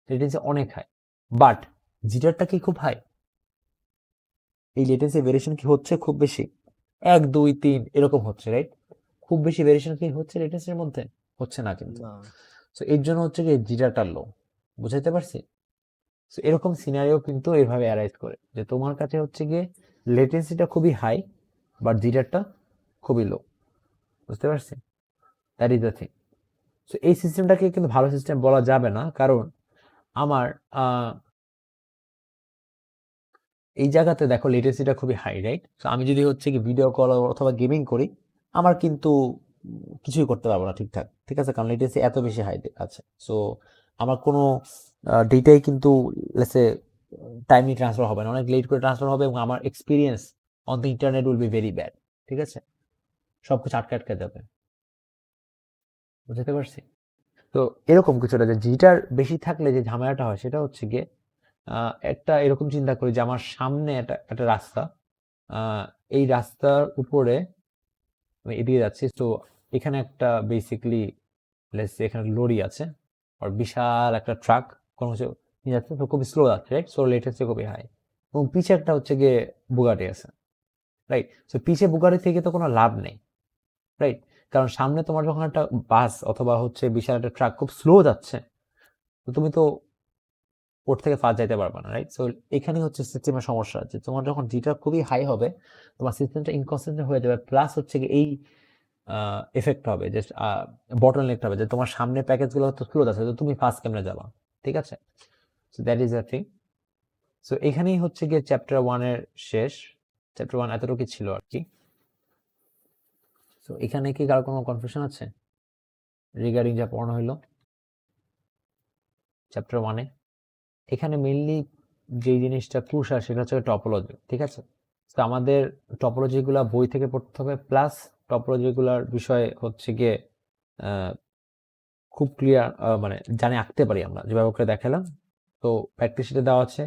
লেটেন্সি অনেক হাই, বাট জিটারটা কি খুব হাই? এই লেটেন্সি ভেরিয়েশন কি হচ্ছে খুব বেশি? 1 2 3 এরকম হচ্ছে, রাইট? খুব বেশি ভেরিয়েশন কি হচ্ছে লেটেন্সির মধ্যে? হচ্ছে না কিন্তু। না। সো এর জন্য হচ্ছে কি জিটারটা লো, বুঝাইতে পারছি? সো এরকম সিনারিও কিন্তু এভাবে অ্যারাইজ করে যে তোমার কাছে হচ্ছে গিয়ে লেটেন্সিটা খুবই হাই বাট জিটারটা খুবই লো, বুঝতে পারছি? That is the thing. So এই সিস্টেমটাকে কিন্তু ভালো সিস্টেম বলা যাবে না, কারণ আমার এই জায়গাতে দেখো লেটেন্সিটা খুবই হাই, রাইট? সো আমি যদি হচ্ছে কি ভিডিও কল অথবা গেমিং করি, আমার কিন্তু কিছুই করতে পারবো না ঠিকঠাক, ঠিক আছে? কারণ লেটেন্সি এত বেশি হাই আছে। সো আমার কোনো ডেটাই কিন্তু লেসে টাইমলি ট্রান্সফার হবে না, অনেক লেট করে ট্রান্সফার হবে, এবং আমার experience on the internet will be very bad, ঠিক আছে? সবকিছু আটকে আটকে যাবে, বুঝতে পারছি? তো এরকম কিছুটা, যে জিটার বেশি থাকলে যে ঝামেলাটা হয় সেটা হচ্ছে গিয়ে একটা এরকম চিন্তা করি যে আমার সামনে একটা একটা রাস্তা, আহ, এই রাস্তার উপরে আমি এদিকে যাচ্ছি, তো এখানে একটা বেসিকলি এখানে লরি আছে, আর বিশাল একটা ট্রাক কোনো কিছু নিয়ে যাচ্ছে, তো খুবই স্লো যাচ্ছে, রাইট? সো লেটেন্সি খুবই হাই, এবং পিছে একটা হচ্ছে গিয়ে বুগাটি আছে, রাইট? সো পিছে বুগাটি থেকে তো কোনো লাভ নেই, রাইট? কারণ সামনে তোমার যখন একটা বাস অথবা হচ্ছে বিশাল একটা ট্রাক খুব স্লো যাচ্ছে, তো তুমি তো ওর থেকে ফাস্ট যাইতে পারবে না, রাইট? সো এখানে হচ্ছে সিস্টেমের সমস্যা, যে তোমার যখন জিটা খুবই হাই হবে তোমার সিস্টেমটা ইনকনসিস্টেন্ট হয়ে যাবে, প্লাস হচ্ছে কি এই এফেক্ট হবে যে বটল নেক হবে, যে তোমার সামনে প্যাকেজগুলো হয়তো স্লো যাচ্ছে, তো তুমি ফাস্ট কেমনে যাবা, ঠিক আছে? So that is the thing. So এখানেই হচ্ছে গিয়ে চ্যাপ্টার 1 এর শেষ। চ্যাপ্টার 1 এতটুকু ছিল আর কি। সো এখানে কি কারো কোনো কনফিউশন আছে রিগার্ডিং যা পড়ানো হইলো চ্যাপ্টার 1-এ? এখানে মেইনলি যে জিনিসটা ক্রুশাল সেটা হচ্ছে টপোলজি, ঠিক আছে? তো আমাদের টপোলজিগুলা বই থেকে পড়তে হবে, প্লাস টপোলজিগুলার বিষয়ে হচ্ছে গিয়ে খুব ক্লিয়ার, মানে জানে আঁকতে পারি আমরা যেভাবে করে দেখালাম। তো প্র্যাকটিস শিটে দেওয়া আছে,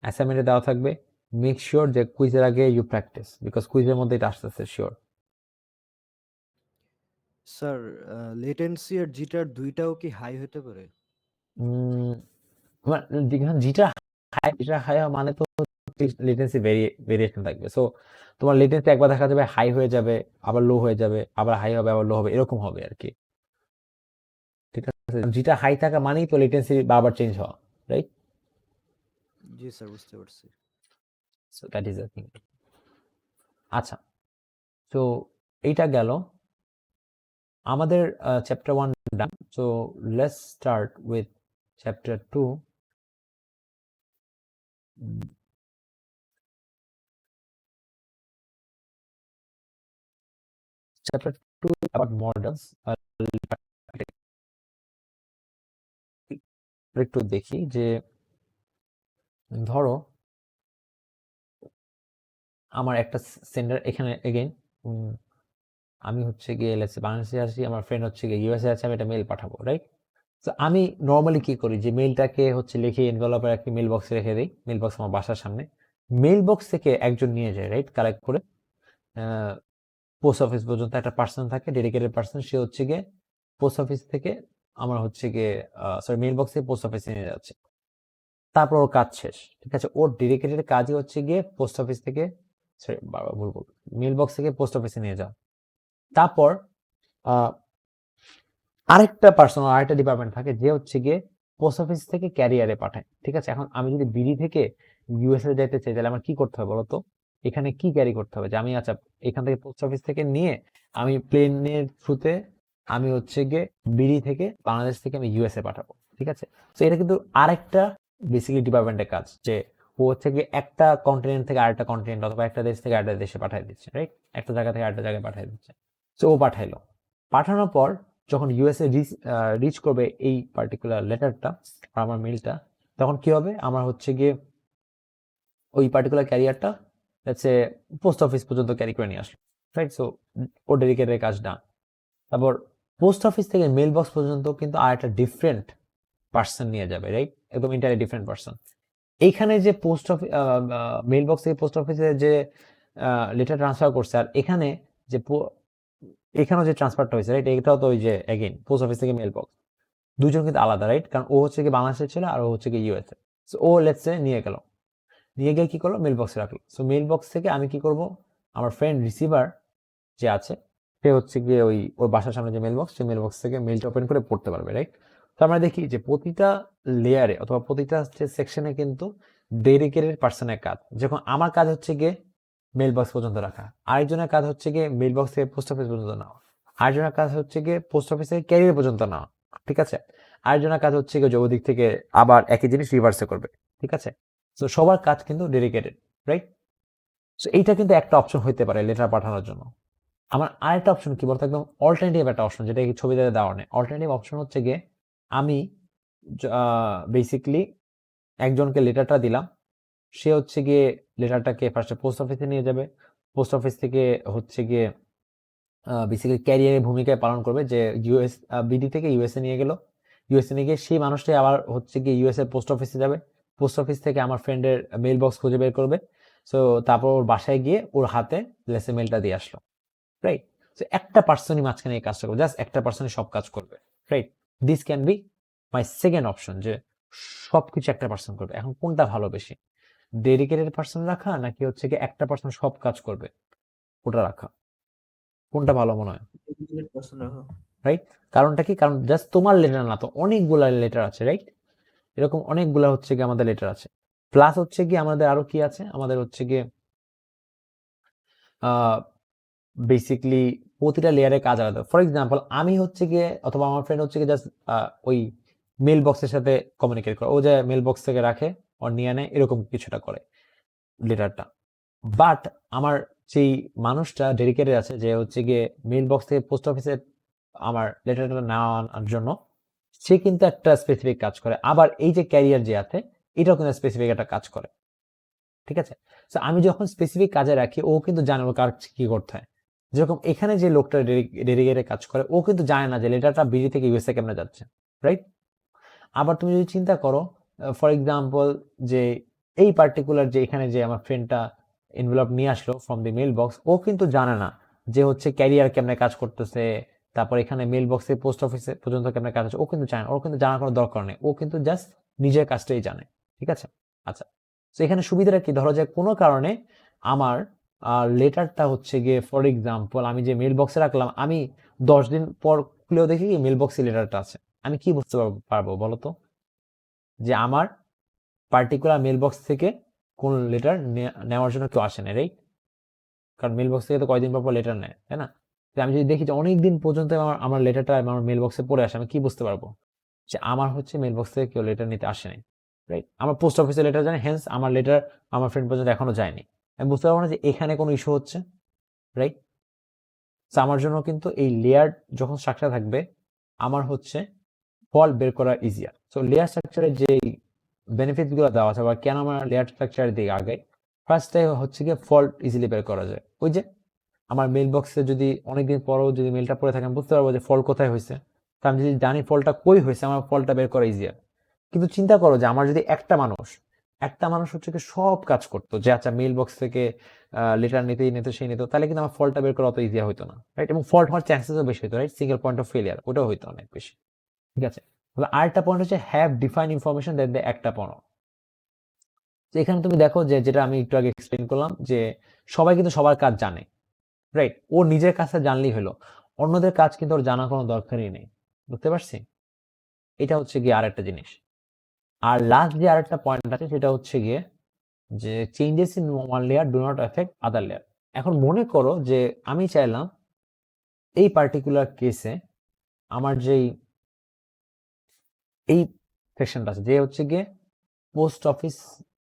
অ্যাসাইনমেন্টে দেওয়া থাকবে, মেক শিওর যে কুইজের আগে ইউ প্র্যাকটিস, বিকজ কুইজের মধ্যে এটা আসতেছে শিওর। স্যার লেটেন্সি আর জিটার দুইটাও কি হাই হতে পারে? তোমার যেটা হাই হওয়া মানে তো লেটেন্সি ভেরিয়েশন থাকবে। সো তোমার লেটেন্সি একবার দেখা যাবে হাই হয়ে যাবে, আবার লো হয়ে যাবে, আবার হাই হবে, আবার লো হবে, এরকম হবে আর কি। ঠিক আছে, যেটা হাই থাকা মানেই তো লেটেন্সি বারবার চেঞ্জ হওয়া, রাইট? জি স্যার, বুঝতে পারছি। So that is the thing. আচ্ছা, তো এইটা গেল আমাদের chapter 1 done. So let's start with chapter 2। Chapter 2 about models। একটু দেখি যে ধরো আমার একটা সেন্ডার এখানে এগেইন, আমি হচ্ছে গিয়ে বাংলাদেশে আছি, আমার ফ্রেন্ড হচ্ছে গিয়ে ইউএসএ আছে, আমি একটা মেল পাঠাবো, রাইট? তো আমি নর্মালি কি করি যে মেলটাকে হচ্ছে লিখে এনভেলপের একটি মেল বক্সে রেখে দিই, মেল বক্স আমার বাসার সামনে। মেল বক্স থেকে একজন নিয়ে যায়, রাইট, কালেক্ট করে পোস্ট অফিস পর্যন্ত একটা পার্সন থাকে, ডেডিকেটেড পার্সন, সে হচ্ছে গিয়ে পোস্ট অফিস থেকে আমার হচ্ছে গিয়ে সরি মেল বক্সে পোস্ট অফিসে নিয়ে যাচ্ছে। তারপর ওর কাজ শেষ, ঠিক আছে? ওর ডেডিকেটেড কাজই হচ্ছে গিয়ে পোস্ট অফিস থেকে, সরি বারবার ভুল বলবো, মেল বক্স থেকে পোস্ট অফিসে নিয়ে যাও। তারপর আরেকটা পার্সন, আরেকটা ডিপার্টমেন্ট থাকে যে হচ্ছে গিয়ে পোস্ট অফিস থেকে ক্যারিয়ারে পাঠায়, ঠিক আছে? এখন আমি যদি বিডি থেকে ইউএসএ যেতে চাই তাহলে আমার কি করতে হবে বলতো? এখানে কি ক্যারি করতে হবে? যে আমি আচ্ছা এখান থেকে পোস্ট অফিস থেকে নিয়ে আমি প্লেনের থ্রুতে আমি হচ্ছে গিয়ে বিডি থেকে বাংলাদেশ থেকে আমি ইউএসএ পাঠাবো, ঠিক আছে? তো এটা কিন্তু আরেকটা বেসিক্যালি ডিপার্টমেন্টের কাজ, যে ও হচ্ছে গিয়ে একটা কন্টিনেন্ট থেকে আরেকটা কন্টিনেন্ট অথবা একটা দেশ থেকে আরেকটা দেশে পাঠিয়ে দিচ্ছে, রাইট? একটা জায়গা থেকে আরেকটা জায়গায় পাঠিয়ে দিচ্ছে। তো ও পাঠাইলো, পাঠানোর পর যখন ইউএসএ রিচ করবে এই পার্টিকুলার লেটারটা আর আমার মেলটা, তখন কি হবে? আমার হচ্ছে গিয়ে ওই পার্টিকুলার ক্যারিয়ারটা হচ্ছে পোস্ট অফিস পর্যন্ত ক্যারি করে নিয়ে আসলো, রাইট? সো ও ডেডিকেটেড কাজ ডান। তারপর পোস্ট অফিস থেকে মেল বক্স পর্যন্ত কিন্তু আর একটা ডিফারেন্ট পার্সন নিয়ে যাবে, রাইট? একদম ইন্টারলি ডিফারেন্ট পার্সন। এইখানে যে পোস্ট অফিস মেল বক্স থেকে পোস্ট অফিসে যে লেটার ট্রান্সফার করছে, আর এখানে যে এখানেও যে ট্রান্সফারটা হয়েছে, রাইট, এটাও তো ওই যে এগেইন পোস্ট অফিস থেকে মেল বক্স, দুজন কিন্তু আলাদা, রাইট? কারণ ও হচ্ছে কি বাংলাদেশের ছিল আর ও হচ্ছে কি ইউএসএ। সো ও লেটস সে নিয়ে গেল, নিয়ে গিয়ে কি করলো? মেল বক্সে রাখলো। সো মেল বক্স থেকে আমি কি করব? আমার ফ্রেন্ড রিসিভার যে আছে সে হচ্ছে গিয়ে ওই ওর বাসার সামনে যে মেল বক্স, সেই মেল বক্স থেকে মেলটা ওপেন করে পড়তে পারবে, রাইট? তো আমরা দেখি যে প্রতিটা লেয়ারে অথবা প্রতিটা সেকশনে কিন্তু ডেডিকেটেড পার্সনের কাজ। যখন আমার কাজ হচ্ছে গিয়ে মেল বক্স পর্যন্ত রাখা, আরেকজনের কাজ হচ্ছে গিয়ে মেল বক্স থেকে পোস্ট অফিস পর্যন্ত নেওয়া, আরেকজনের কাজ হচ্ছে গিয়ে পোস্ট অফিস থেকে ক্যারিয়ার পর্যন্ত নেওয়া, ঠিক আছে? আরেকজনের কাজ হচ্ছে গিয়ে ওদিক থেকে আবার একই জিনিস রিভার্সে করবে, ঠিক আছে? তো সবার কাজ কিন্তু ডেডিকেটেড, রাইট? সো এইটা কিন্তু একটা অপশন হইতে পারে লেটার পাঠানোর জন্য। আমার আরেকটা অপশন কি বলতো? একদম অল্টারনেটিভ একটা অপশন, যেটা কি ছবিতে দেওয়া নেই। অল্টারনেটিভ অপশন হচ্ছে গিয়ে আমি বেসিকলি একজনকে লেটারটা দিলাম, সে হচ্ছে গিয়ে লেটারটাকে ফার্স্টে পোস্ট অফিসে নিয়ে যাবে, পোস্ট অফিস থেকে হচ্ছে গিয়ে বেসিক্যালি ক্যারিয়ারের ভূমিকায় পালন করবে, যে বিডি থেকে ইউএসএ নিয়ে গেল, ইউএসএ নিয়ে গিয়ে সেই মানুষটাই আবার হচ্ছে গিয়ে ইউএসএ পোস্ট অফিসে যাবে, পোস্ট অফিস থেকে আমার ফ্রেন্ডের মেল বক্স খুঁজে বের করবে। সো তারপর ওর বাসায় গিয়ে ওর হাতে লেসে মেলটা দিয়ে আসলো, রাইট? সো একটা পার্সনই মাঝখানে এই কাজটা করবে, জাস্ট একটা পার্সনই সব কাজ করবে, right? This can be my second option, যে সবকিছু একটা পার্সন করবে। এখন কোনটা ভালো বেশি, ডেডিকেটেড পার্সন রাখা নাকি হচ্ছে কি একটা পার্সন সব কাজ করবে ওটা রাখা? কোনটা ভালো মনে হয়, Dedicated person রাখা। রাইট? কারণটা কি? কারণ জাস্ট তোমার লেটার না তো অনেকগুলা লেটার আছে, রাইট? এরকম অনেকগুলা হচ্ছে কি আমাদের লেটার আছে, প্লাস হচ্ছে কি আমাদের আরো কি আছে, আমাদের হচ্ছে গিয়ে বেসিকলি প্রতিটা লেয়ারে কাজ আলাদা। ফর এক্সাম্পল আমি হচ্ছে গিয়ে অথবা আমার ফ্রেন্ড হচ্ছে গিয়ে জাস্ট ওই মেল বক্সের সাথে কমিউনিকেট করে, ও যে মেল বক্স থেকে রাখে ও নিয়ে নেয়, এরকম কিছুটা করে লেটারটা। বাট আমার যেই মানুষটা ডেডিকেটেড আছে, যে হচ্ছে গিয়ে মেল বক্স থেকে পোস্ট অফিসে আমার লেটারটা নেওয়ার জন্য, সে কিন্তু একটা স্পেসিফিক কাজ করে। আবার এই যে ক্যারিয়ার যে আছে, এটাও কিন্তু স্পেসিফিক একটা কাজ করে, ঠিক আছে? তো আমি যখন স্পেসিফিক কাজে রাখি, ও কিন্তু জানে ও কার কি করতে হয়। যেরকম এখানে যে লোকটা ডেডিকেটে কাজ করে, ও কিন্তু জানে না যে লেটারটা বিডি থেকে ইউএসএ কেমনে যাচ্ছে, রাইট? আবার তুমি যদি চিন্তা করো, ফর এক্সাম্পল যে এই পার্টিকুলার যে এখানে যে আমার ফ্রেন্ডটা এনভেলপ নিয়ে আসলো ফ্রম দি মেল বক্স, ও কিন্তু জানে না যে হচ্ছে ক্যারিয়ার কেমনে কাজ করতেছে, তারপর এখানে মেল বক্সে পোস্ট অফিসে পর্যন্ত কেমনে কাজ হচ্ছে, ও কিন্তু জানে না। ওর কিন্তু জানার কোনো দরকার নেই, ও কিন্তু জাস্ট নিজের কাজটাই জানে। ঠিক আছে? আচ্ছা, তো এখানে সুবিধাটা কি, ধরো যে কোনো কারণে আমার লেটারটা হচ্ছে গিয়ে ফর এক্সাম্পল আমি যে মেল বক্সে রাখলাম, আমি 10 দিন পর খুলেও দেখি কি মেল বক্সে লেটারটা আছে, আমি কি বুঝতে পারবো বলো তো যে আমার পার্টিকুলার মেল বক্স থেকে কোন লেটার নেওয়ার জন্য কেউ আসে না, রাইট? কারণ মেল বক্স থেকে তো কয়দিন পর পর লেটার নেয়, তাই না? তো আমি যদি দেখি যে অনেক দিন পর্যন্ত আমার লেটারটা আমার মেল বক্সে পড়ে আসে, আমি কি বুঝতে পারবো যে আমার হচ্ছে মেল বক্স থেকে কেউ লেটার নিতে আসে নাই, রাইট? আমার পোস্ট অফিসে লেটার জানি, হেন্স আমার লেটার আমার ফ্রেন্ড পর্যন্ত এখনো যায়নি। আমি বুঝতে পারবো না যে এখানে কোনো ইস্যু হচ্ছে, রাইট? তো আমার জন্য কিন্তু এই লেয়ার যখন স্ট্রাকচার থাকবে, আমার হচ্ছে ফল্ট বের করা ইজিয়ার। সো লেয়ার স্ট্রাকচারের যে বেনিফিট গুলো দেওয়া আছে বা কেন আমরা লেয়ার স্ট্রাকচারের দিকে আগাই, ফার্স্টে হচ্ছে গিয়ে ফল্ট ইজিলি বের করা যায়। ওই যে আমার মেল বক্সে যদি অনেকদিন পরও যদি মেলটা পড়ে থাকে, আমি বুঝতে পারবো যে ফল্ট কোথায় হয়েছে। তো আমি যদি জানি ফল্টটা কই হয়েছে, আমার ফল্টটা বের করা ইজিয়ার। কিন্তু চিন্তা করো যে আমার যদি একটা মানুষ হচ্ছে কি সব কাজ করতো, যে আচ্ছা মেল বক্স থেকে লেটার নিতেই নিত সেই নিত, তাহলে কিন্তু আমার ফল্টটা বের করা অত ইজিয়ার হইতো না, রাইট? এবং ফল্ট হওয়ার চান্সেসও বেশি হতো, right? Single point of failure ওটাও হইতো অনেক বেশি। ঠিক আছে? তাহলে আরেকটা পয়েন্ট হচ্ছে have define information that the একটা পয়েন্ট। তো এখানে তুমি দেখো যে যেটা আমি একটু আগে এক্সপ্লেন করলাম যে সবাই কিন্তু সবার কাজ জানে, রাইট? ও নিজের কাজটা জানলেই হলো, অন্যদের কাজ কিন্তু ওর জানার কোনো দরকারই নেই। বুঝতে পারছি? এটা হচ্ছে গিয়ে আরেকটা জিনিস। আর লাস্ট যে আরেকটা পয়েন্ট আছে সেটা হচ্ছে গিয়ে যে changes in one layer do not effect other layer. এখন মনে করো যে আমি চাইলাম এই পার্টিকুলার কেসে আমার যেই এই সেকশনটা আছে, যে হচ্ছে গিয়ে পোস্ট অফিস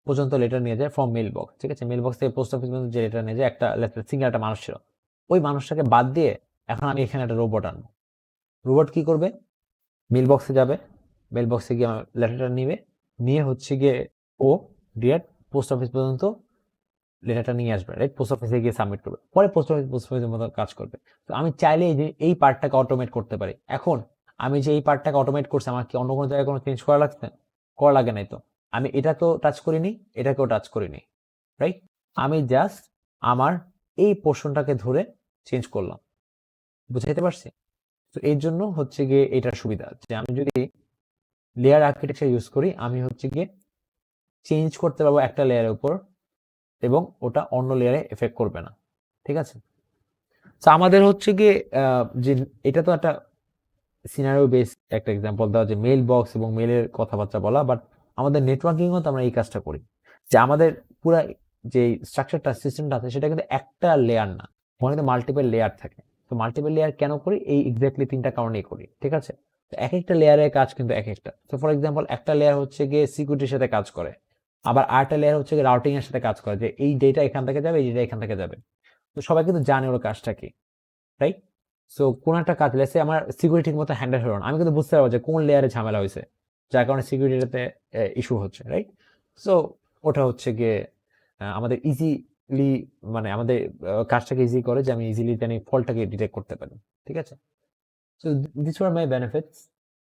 পর্যন্ত লেটার নিয়ে যায় ফ্রম মেল বক্স, ঠিক আছে? মেল বক্স থেকে পোস্ট অফিস পর্যন্ত যে লেটার নিয়ে যায় একটা সিঙ্গেল একটা মানুষ ছিল, ওই মানুষটাকে বাদ দিয়ে এখন আমি এখানে একটা রোবট আনবো। রোবট কি করবে? মেল বক্সে যাবে, মেল বক্সে গিয়ে আমার লেটারটা নিয়ে হচ্ছে গিয়ে ও ডিরেক্ট পোস্ট অফিস পর্যন্ত লেটারটা নিয়ে আসবে, রাইট? পোস্ট অফিসে গিয়ে সাবমিট করবে, পরে পোস্ট অফিসের মতো কাজ করবে। তো আমি চাইলে এই পার্টটাকে অটোমেট করতে পারি। এখন আমি যে এই পার্টটাকে অটোমেট করছি, আমার কি অন্য কোনো জায়গায় কোনো চেঞ্জ করা লাগছে? করা লাগে নাই তো। আমি এটাকেও টাচ করিনি, এটাকেও টাচ করিনি, রাইট? আমি জাস্ট আমার এই পোর্শনটাকে ধরে চেঞ্জ করলাম। বুঝাইতে পারছি? তো এর জন্য হচ্ছে গিয়ে এটার সুবিধা যে আমি যদি লেয়ার আর্কিটেকচার ইউজ করি, আমি হচ্ছে গিয়ে চেঞ্জ করতে পারবো একটা লেয়ারের উপর এবং ওটা অন্য লেয়ারে এফেক্ট করবে না। ঠিক আছে? তো আমাদের হচ্ছে গিয়ে যে এটা তো একটা সিনারিও বেস একটা এক্সাম্পল দেওয়া, যে মেল বক্স এবং মেলের কথাবার্তা বলা, বাট আমাদের নেটওয়ার্কিংও তো আমরা এই কাজটা করি, যে আমাদের পুরো যে স্ট্রাকচারটা সিস্টেমটা আছে সেটা কিন্তু একটা লেয়ার না, ওখানে কিন্তু মাল্টিপল লেয়ার থাকে। তো মাল্টিপল লেয়ার কেন করি? এই এক্স্যাক্টলি 3টা কারণেই করি। ঠিক আছে? তো এক একটা লেয়ারের কাজ কিন্তু এক একটা। তো ফর এক্সাম্পল একটা লেয়ার হচ্ছে গিয়ে সিকিউরিটির সাথে কাজ করে, আবার আরেকটা লেয়ার হচ্ছে গিয়ে রাউটিং এর সাথে কাজ করে, যে এই ডেটা এখান থেকে যাবে, এই ডেটা এখান থেকে যাবে। তো সবাই কিন্তু জানে ওর কাজটা কি, রাইট? সো কোন একটা কাজ লেসে আমার সিকিউরিটি ঠিক মতো হ্যান্ডেল হলো না, আমি কিন্তু বুঝতে পারবো যে কোন লেয়ারে ঝামেলা হয়েছে, যার কারণে সিকিউরিটিতে ইস্যু হচ্ছে, রাইট? সো ওটা হচ্ছে গিয়ে আমাদের ইজিলি মানে আমাদের কাজটাকে ইজি করে, যে আমি ইজিলি জানি ফল্টটাকে ডিটেক্ট করতে পারি। ঠিক আছে? So this were my benefits.